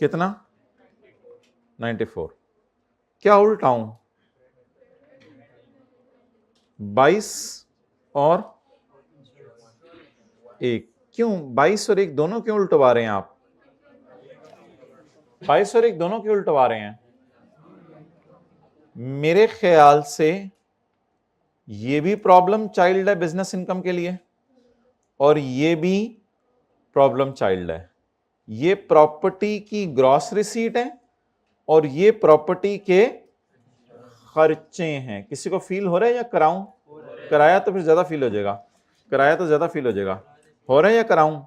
कितना? 94. क्या उल्टाऊं? 22 और 1. क्यों 22 और 1 दोनों क्यों उल्टवा रहे हैं आप? 22 और 1 दोनों क्यों उल्टवा रहे हैं? मेरे ख्याल से ये भी प्रॉब्लम चाइल्ड है बिजनेस इनकम के लिए, और ये भी प्रॉब्लम चाइल्ड है. ये प्रॉपर्टी की ग्रॉस रिसीट है और ये प्रॉपर्टी के खर्चे हैं. किसी को फील हो रहा है या कराऊं? कराया तो फिर ज्यादा फील हो जाएगा, कराया तो ज्यादा फील हो जाएगा. हो रहा है या कराऊं?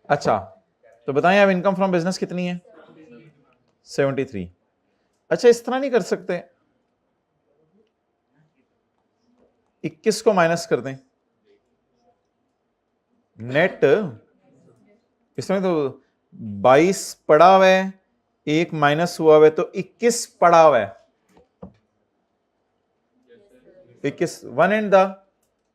अच्छा तो बताएं अब इनकम फ्रॉम बिजनेस कितनी है? 73. अच्छा इस तरह नहीं कर सकते, 21 को माइनस कर दें नेट. इसमें तो 22 पड़ा हुआ है, 1 माइनस हुआ हुआ है, तो 21 पड़ा हुआ है. 21 one and the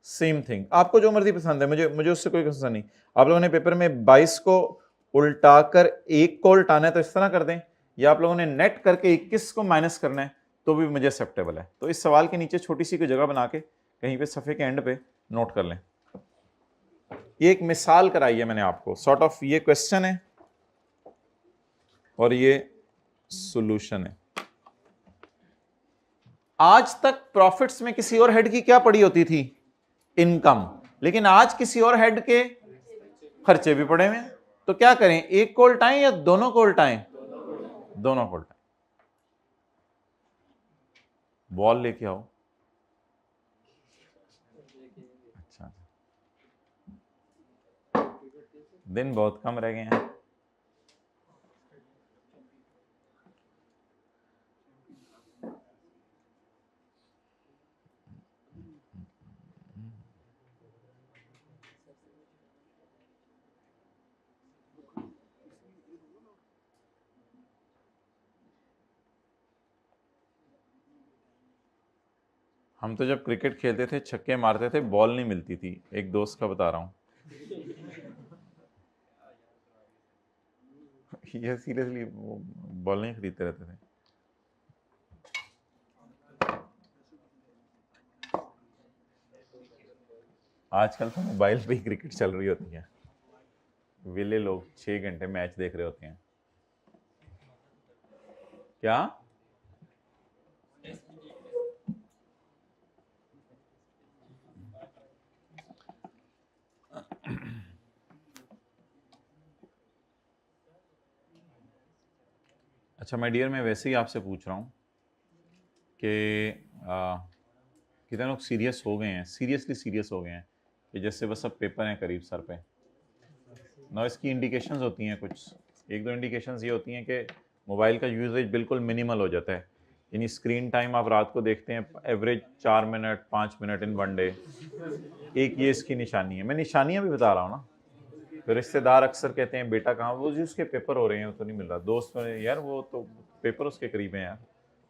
same thing. आपको जो मर्जी पसंद है, मुझे उससे कोई कंसर्न नहीं. आप लोगों ने पेपर में 22 को उल्टाकर 1 को उल्टाना है तो इस तरह कर दें, या आप लोगों ने नेट करके 21 को माइनस करना है तो भी मुझे एक्सेप्टेबल है. तो इस सवाल के नीचे छोटी सी कोई जगह बना के कहीं पे सफ़े के एंड पे नोट कर लें. ये एक मिसाल कराई है मैंने आपको, सॉर्ट ऑफ ये क्वेश्चन है और ये सॉल्यूशन है। आज तक प्रॉफिट्स में किसी और हेड की क्या पड़ी होती थी? इनकम। लेकिन आज किसी और हेड के खर्चे भी पड़े हुए हैं, तो क्या करें, एक को उल्टाएं या दोनों को उल्टाएं? दोनों को उल्टाएं। बॉल लेके आओ। अच्छा, दिन बहुत कम रह गए हैं। हम तो जब क्रिकेट खेलते थे छक्के मारते थे, बॉल नहीं मिलती थी। एक दोस्त का बता रहा हूं। ये सीरियसली वो बॉल नहीं खरीदते रहते थे। आजकल तो मोबाइल पे ही क्रिकेट चल रही होती है। विले लोग 6 घंटे मैच देख रहे होते हैं। क्या? अच्छा माय डियर, मैं वैसे ही आपसे पूछ रहा हूँ कि कितने लोग सीरियस हो गए हैं, सीरियसली सीरियस हो गए हैं कि जैसे बस अब पेपर हैं करीब सर पे ना। इसकी इंडिकेशंस होती हैं कुछ, एक दो इंडिकेशंस ये होती हैं कि मोबाइल का यूजेज बिल्कुल मिनिमल हो जाता है। यानी स्क्रीन टाइम आप रात को देखते हैं average 4 minute 5 minute in one day. एक ये इसकी निशानी है। मैं निशानियाँ भी बता रहा हूँ ना। तो रिश्तेदार अक्सर कहते हैं बेटा कहाँ, वो जी उसके पेपर हो रहे हैं तो नहीं मिल रहा। दोस्त यार वो तो पेपर उसके करीब हैं यार।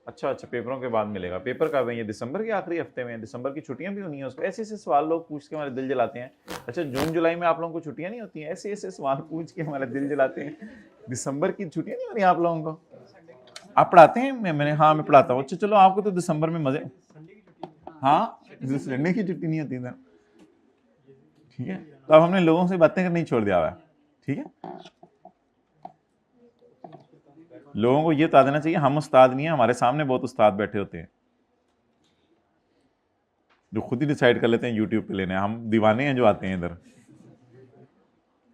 अच्छा पेपरों के बाद मिलेगा। पेपर कब है? ये दिसंबर के आखिरी हफ्ते में। दिसंबर की छुट्टियां भी होनी है उसको। ऐसे ऐसे सवाल लोग पूछ के हमारे दिल जलाते हैं। अच्छा जून जुलाई में आप लोगों को छुट्टियां नहीं होती हैं? ऐसे ऐसे सवाल पूछ के हमारे दिल जलाते हैं। दिसंबर की छुट्टियां नहीं हो रही आप लोगों को? आप पढ़ाते हैं? हाँ मैं पढ़ाता हूँ। अच्छा चलो, आपको तो दिसंबर में मजे। हाँ, संडे की छुट्टी नहीं होती ना। ठीक है, तो अब हमने लोगों से बातें करनी छोड़ दिया हुआ है। ठीक है, लोगों को ये बता देना चाहिए हम उस्ताद नहीं है, हमारे सामने बहुत उस्ताद बैठे होते हैं जो खुद ही डिसाइड कर लेते हैं यूट्यूब पे लेने। हम दीवाने हैं जो आते हैं इधर।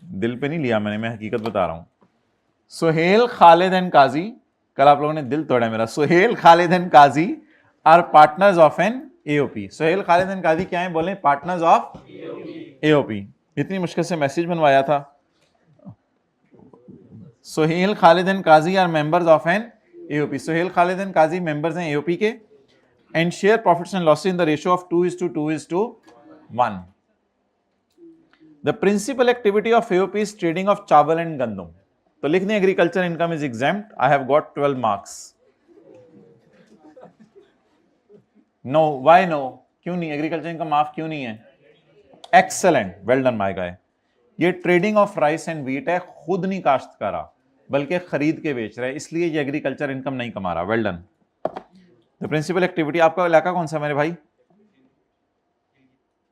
दिल पे नहीं लिया मैंने, मैं हकीकत बता रहा हूं। सुहेल खालिद एंड काजी, कल आप लोगों ने दिल तोड़ा मेरा। Suhail Khalid and Qazi are partners of an AOP. Suhail Khalid and Qazi क्या है? बोले पार्टनर्स ऑफ एओपी। इतनी मुश्किल से मैसेज बनवाया था। Suhail Khalid and Qazi are members of an AOP. Suhail Khalid and Qazi members हैं एओपी के। And share profits and losses in the ratio of 2:1. The principal activity of AOP is trading of chawal and gandum. तो लिख दें agriculture income is exempt. I have got 12 marks. No, why no? क्यों नहीं? Agriculture income माफ क्यों नहीं है? Excellent, well done my गाय। ये trading of rice and wheat है, खुद नहीं काश्त कर रहा बल्कि खरीद के बेच रहा है, इसलिए ये एग्रीकल्चर इनकम नहीं कमा रहा। Well done. The principal activity, आपका इलाका कौन सा मेरे भाई?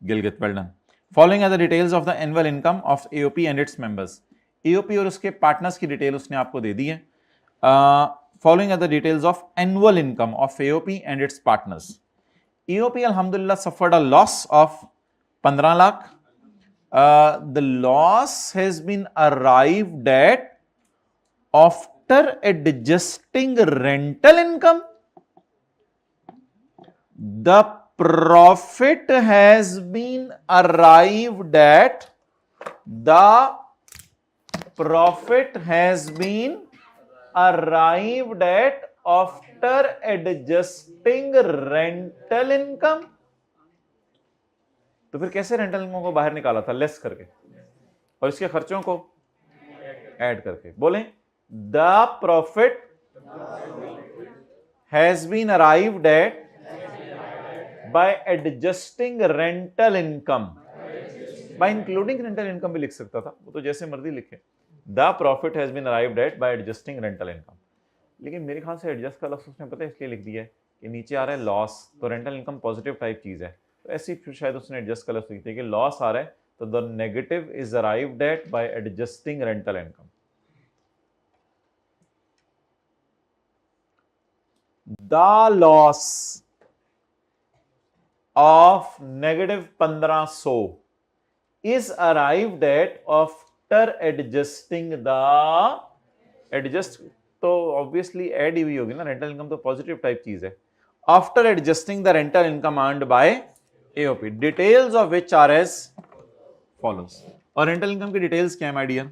Gilgit, well done. Following are the details of the annual income of AOP and its members. AOP और उसके पार्टनर्स की डिटेल उसने आपको दे दी है। Following are the details of annual income of AOP and its partners. AOP अल्हम्दुलिल्लाह suffered a loss of 15 lakh. The loss has been arrived at after adjusting rental income. The profit has been arrived at. The profit has been arrived at after adjusting rental income. तो फिर कैसे rental income को बाहर निकाला था? Less करके और इसके खर्चों को ऐड करके। बोलें the profit has been arrived at by adjusting rental income. By including rental income भी लिख सकता था, वो तो जैसे मर्जी लिखे। The profit has been arrived at by adjusting rental income. लेकिन मेरे ख्याल से एडजस्ट का लफ्ज उसने पता है इसलिए लिख दिया है कि नीचे आ रहा है लॉस, तो रेंटल इनकम पॉजिटिव टाइप चीज है, तो ऐसी फिर शायद उसने एडजस्ट कर लिया कि लॉस आ रहा है तो the negative is arrived at by adjusting rental income. The loss of negative 1500 is arrived at after adjusting the adjust, तो ऑब्वियसली ऐड ही हुई होगी ना, रेंटल इनकम तो पॉजिटिव टाइप चीज है। After adjusting the rental income earned by AOP, details of which are as follows. और rental income की डिटेल्स क्या है माय डियर?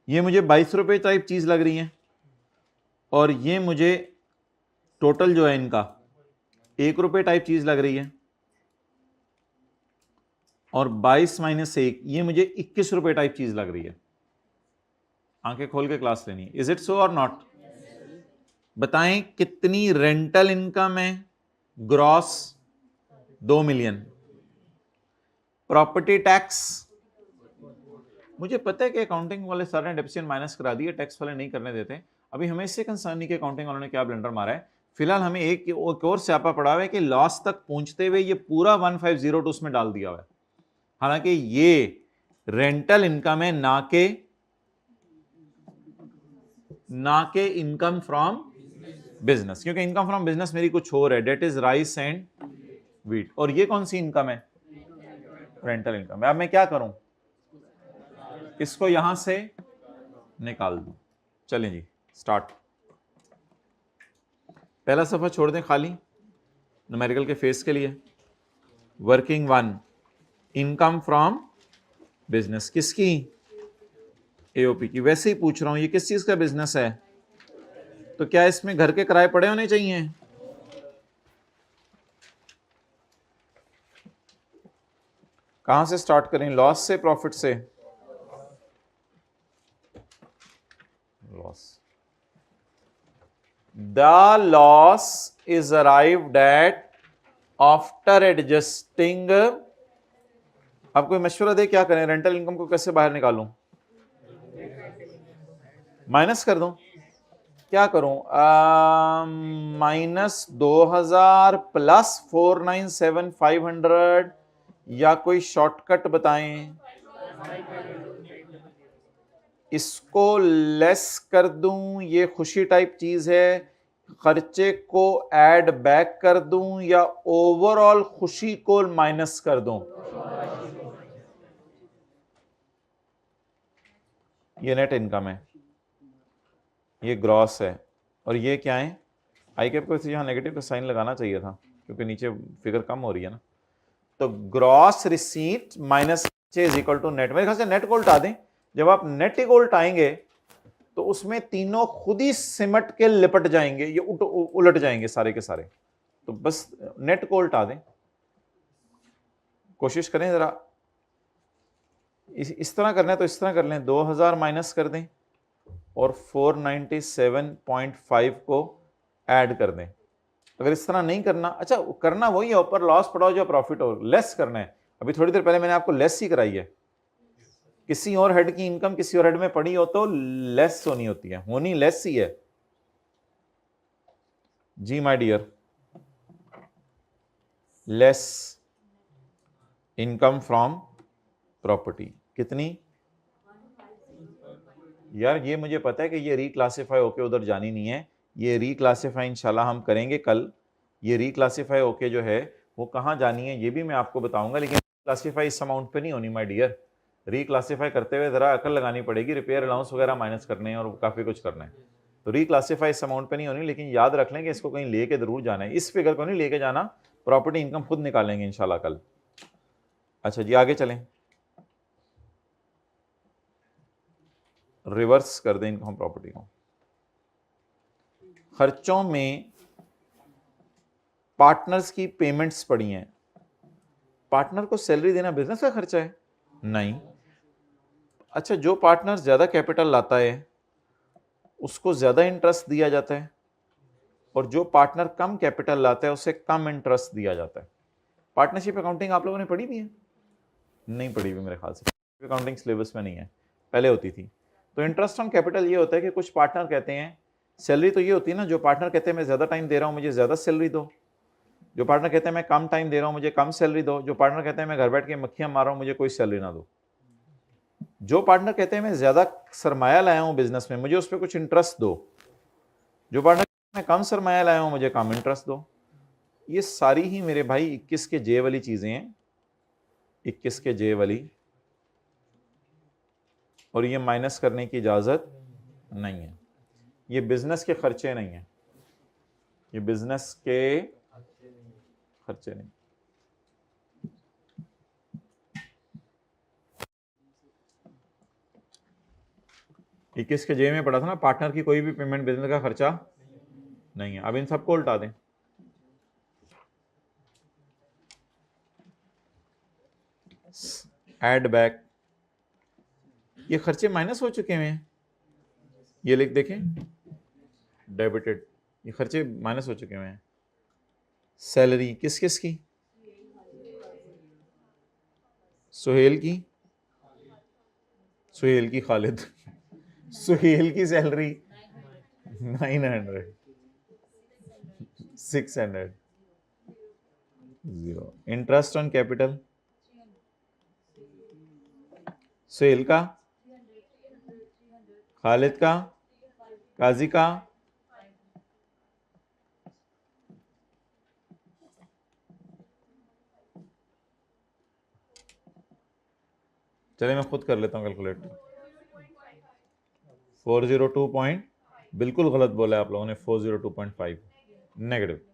ये मुझे 22 रुपए टाइप चीज लग रही है, और ये मुझे टोटल जो है इनका 1 रुपए टाइप चीज लग रही है, और 22 माइनस 1 ये मुझे 21 रुपए टाइप चीज लग रही है। आंखें खोल के क्लास लेनी है। इज इट सो और नॉट? बताएं कितनी रेंटल इनकम है? Gross 2 million. प्रॉपर्टी टैक्स, मुझे पता है कि अकाउंटिंग वाले सारे डेप्रिसिएशन माइनस करा दिए, टैक्स वाले नहीं करने देते। अभी हमें इससे कंसर्न नहीं कि अकाउंटिंग वालों ने क्या ब्लेंडर मारा है। फिलहाल हमें एक और स्यापा पड़ा हुआ है कि लॉस तक पहुंचते हुए ये पूरा 1502 उसमें डाल दिया हुआ है। हालांकि ये रेंटल इनकम है, ना के इनकम फ्रॉम बिजनेस, क्योंकि इनकम फ्रॉम बिजनेस मेरी कुछ और है, that is rice and wheat. और ये कौन सी इनकम है? रेंटल इनकम है। अब मैं क्या करूं, इसको यहां से निकाल दूं। चलें जी, स्टार्ट। पहला सफा छोड़ दें खाली न्यूमेरिकल के फेस के लिए। वर्किंग 1, इनकम फ्रॉम बिजनेस, किसकी? एओपी की। वैसे ही पूछ रहा हूं ये किस चीज का बिजनेस है, तो क्या इसमें घर के किराए पड़े होने चाहिए? कहां से स्टार्ट करें, लॉस से प्रॉफिट से? Loss. The loss is arrived eight after adjusting. अब कोई मशवरा दे क्या करें, रेंटल इनकम को कैसे बाहर निकालूं? माइनस कर दूं? क्या करूं? -2000 प्लस 497,500, या कोई शॉर्टकट बताएं? इसको लेस कर दूं, ये खुशी टाइप चीज है, खर्चे को ऐड बैक कर दूं, या ओवरऑल खुशी को माइनस कर दूं? ये नेट इनकम है, ये ग्रॉस है, और ये क्या है? आई कैप को यहां नेगेटिव का साइन लगाना चाहिए था, क्योंकि नीचे फिगर कम हो रही है ना। तो gross receipt minus is equal to net. मेरे ख्याल से नेट को उल्टा दें। जब आप नेट को उल्टाएंगे तो उसमें तीनों खुद ही सिमट के लिपट जाएंगे, ये उलट जाएंगे सारे के सारे। तो बस नेट को उल्टा दें, कोशिश करें जरा। इस तरह करना है तो इस तरह कर लें, 2000 माइनस कर दें और 497.5 को ऐड कर दें। अगर इस तरह नहीं करना, अच्छा करना वही है, ऊपर लॉस पड़ा हो जो प्रॉफिट हो, लेस करना है। अभी थोड़ी देर पहले मैंने आपको लेस ही कराई है। किसी और हेड की इनकम किसी और हेड में पड़ी हो तो लेस होनी होती है, होनी लेस ही है जी my dear. Less income from property कितनी? यार ये मुझे पता है कि ये रीक्लासिफाई होके उधर जानी नहीं है, ये रीक्लासिफाई इंशाल्लाह हम करेंगे कल। ये रीक्लासिफाई होके जो है वो कहाँ जानी है ये भी मैं आपको बताऊंगा, लेकिन क्लासिफाई इस अमाउंट पे नहीं होनी माय डियर। रीक्लासिफाई करते हुए ज़रा अकल लगानी पड़ेगी, रिपेयर अलाउंस वगैरह माइनस करने हैं और काफ़ी कुछ करना है। तो रीक्लासिफाई इस अमाउंट पे नहीं होनी, लेकिन याद रख लें कि इसको कहीं लेके ज़रूर जाना है। इस फिगर को नहीं लेके जाना, प्रॉपर्टी इनकम खुद निकालेंगे इंशाल्लाह कल। अच्छा जी आगे चलें, रिवर्स कर दें इनकम प्रॉपर्टी को। खर्चों में पार्टनर्स की पेमेंट्स पड़ी हैं। पार्टनर को सैलरी देना बिजनेस का खर्चा है? नहीं। अच्छा, जो पार्टनर ज्यादा कैपिटल लाता है उसको ज्यादा इंटरेस्ट दिया जाता है, और जो पार्टनर कम कैपिटल लाता है उसे कम इंटरेस्ट दिया जाता है। पार्टनरशिप अकाउंटिंग आप लोगों ने पढ़ी भी है? नहीं पढ़ी भी मेरे ख्याल से, अकाउंटिंग सिलेबस में नहीं है, पहले होती थी। तो इंटरेस्ट ऑन कैपिटल ये होता है कि कुछ पार्टनर कहते हैं, सैलरी तो ये होती है ना, जो पार्टनर कहते हैं मैं ज्यादा टाइम दे रहा हूं मुझे ज्यादा सैलरी दो, जो पार्टनर कहते हैं मैं कम टाइम दे रहा हूं, मुझे कम सैलरी दो। जो पार्टनर कहते हैं मैं घर बैठ के मक्खियां मार रहा हूं, मुझे कोई सैलरी ना दो। जो पार्टनर कहते हैं मैं ज्यादा सरमाया लाया हूं बिजनेस में, मुझे उस पर कुछ इंटरेस्ट दो। जो पार्टनर मैं कम सरमाया लाया हूं, मुझे कम इंटरेस्ट दो। ये सारी ही मेरे भाई 21 के जे वाली चीजें हैं, 21 के जे वाली, और ये माइनस करने की इजाजत नहीं है। ये बिजनेस के खर्चे नहीं है, ये बिजनेस के खर्चे नहीं। इक्कीस के जे में पढ़ा था ना, पार्टनर की कोई भी पेमेंट बिजनेस का खर्चा नहीं है। अब इन सबको उल्टा दें, एड बैक, ये खर्चे माइनस हो चुके हैं, ये लिख देखें डेबिटेड, ये खर्चे माइनस हो चुके हैं। सैलरी किस किस की? सुहेल की, सुहेल की खालिद, सुहेल की salary 900, 600, 0। Interest on capital Suhail का, खालिद का, काजी का, चलिए मैं खुद कर लेता हूं कैलकुलेटर। 402 बिल्कुल गलत बोला है आप लोगों ने, 402.5 नेगेटिव।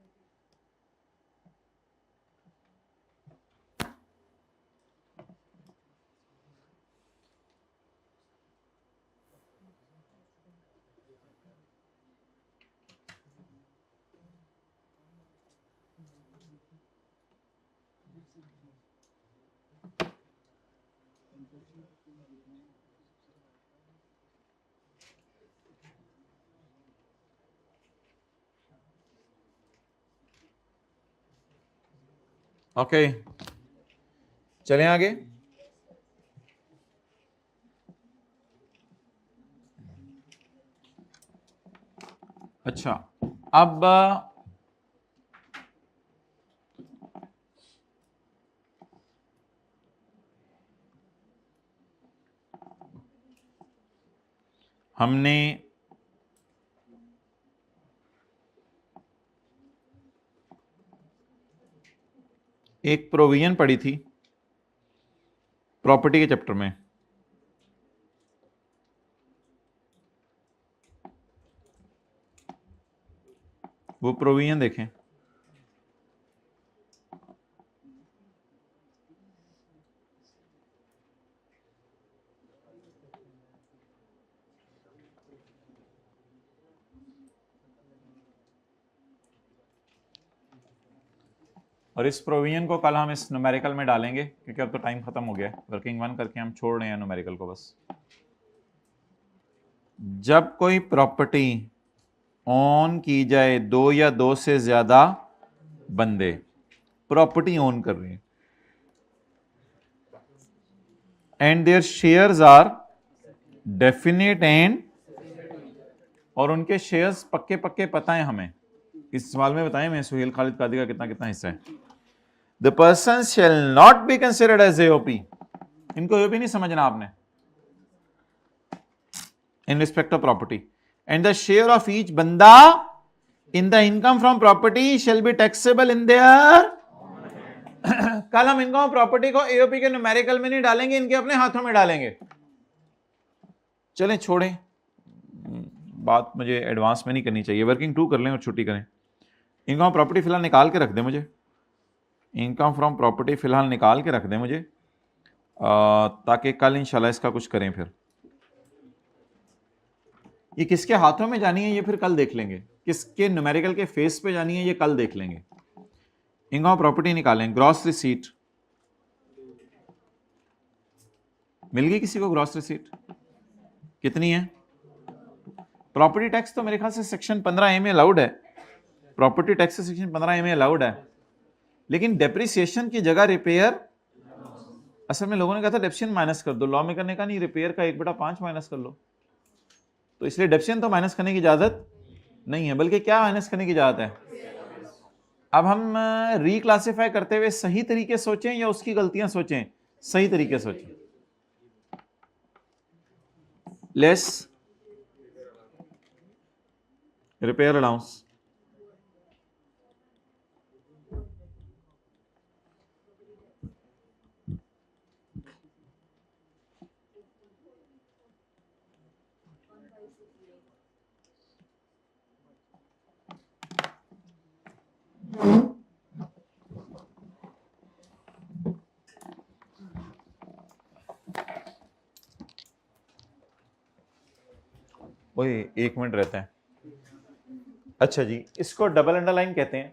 ओके चलें आगे। अच्छा अब हमने एक प्रोविजन पढ़ी थी प्रॉपर्टी के चैप्टर में, वो प्रोविजन देखें। और इस प्रोविजन को कल हम इस न्यूमेरिकल में डालेंगे, क्योंकि अब तो टाइम खत्म हो गया है। वर्किंग 1 करके हम छोड़ रहे हैं न्यूमेरिकल को बस। जब कोई प्रॉपर्टी ओन की जाए, 2 या 2 से ज्यादा बंदे प्रॉपर्टी ओन कर रहे हैं, and their shares are definite and, और उनके शेयर्स पक्के पक्के पता है हमें, इस सवाल में बताएं मैं सुहेल खालिद कादी का कितना कितना हिस्सा है। The person shall not be considered as AOP, इनको एओपी नहीं समझना आपने, in respect of property, and the share of each बंदा in the income from property shall be taxable in there. कल हम इनकम प्रॉपर्टी को एओपी के numerical में नहीं डालेंगे, इनके अपने हाथों में डालेंगे। चलें छोड़ें, बात मुझे एडवांस में नहीं करनी चाहिए, वर्किंग 2 कर लें और छुट्टी करें। इनकम प्रॉपर्टी फिलहाल निकाल के रख दें मुझे, इनकम फ्रॉम प्रॉपर्टी फिलहाल निकाल के रख दें मुझे, ताकि कल इंशाल्लाह इसका कुछ करें। फिर ये किसके हाथों में जानी है ये फिर कल देख लेंगे, किसके न्यूमेरिकल के फेस पे जानी है ये कल देख लेंगे। इनकम प्रॉपर्टी निकालें। ग्रॉस रिसीट मिल गई किसी को? ग्रॉस रिसीट कितनी है? प्रॉपर्टी टैक्स तो मेरे ख्याल से सेक्शन 15A में अलाउड है, प्रॉपर्टी टैक्स सेक्शन 15A में अलाउड है, लेकिन डेप्रिसिएशन की जगह रिपेयर, असल में लोगों ने कहा था डेप्रिसिएशन माइनस कर दो, लॉ में करने का नहीं, रिपेयर का 1/5 माइनस कर लो। तो इसलिए डेप्रिसिएशन तो माइनस करने की इजाजत नहीं है, बल्कि क्या माइनस करने की इजाजत है? अब हम रिक्लासिफाई करते हुए सही तरीके सोचें या उसकी गलतियां सोचें? सही तरीके सोचें। लेस रिपेयर अलाउंस, ओए 1 मिनट रहता है। अच्छा जी, इसको डबल अंडरलाइन कहते हैं।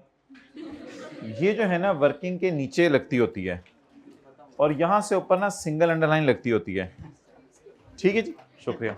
ये जो है ना वर्किंग के नीचे लगती होती है और यहां से ऊपर ना सिंगल अंडरलाइन लगती होती है। ठीक है जी, शुक्रिया।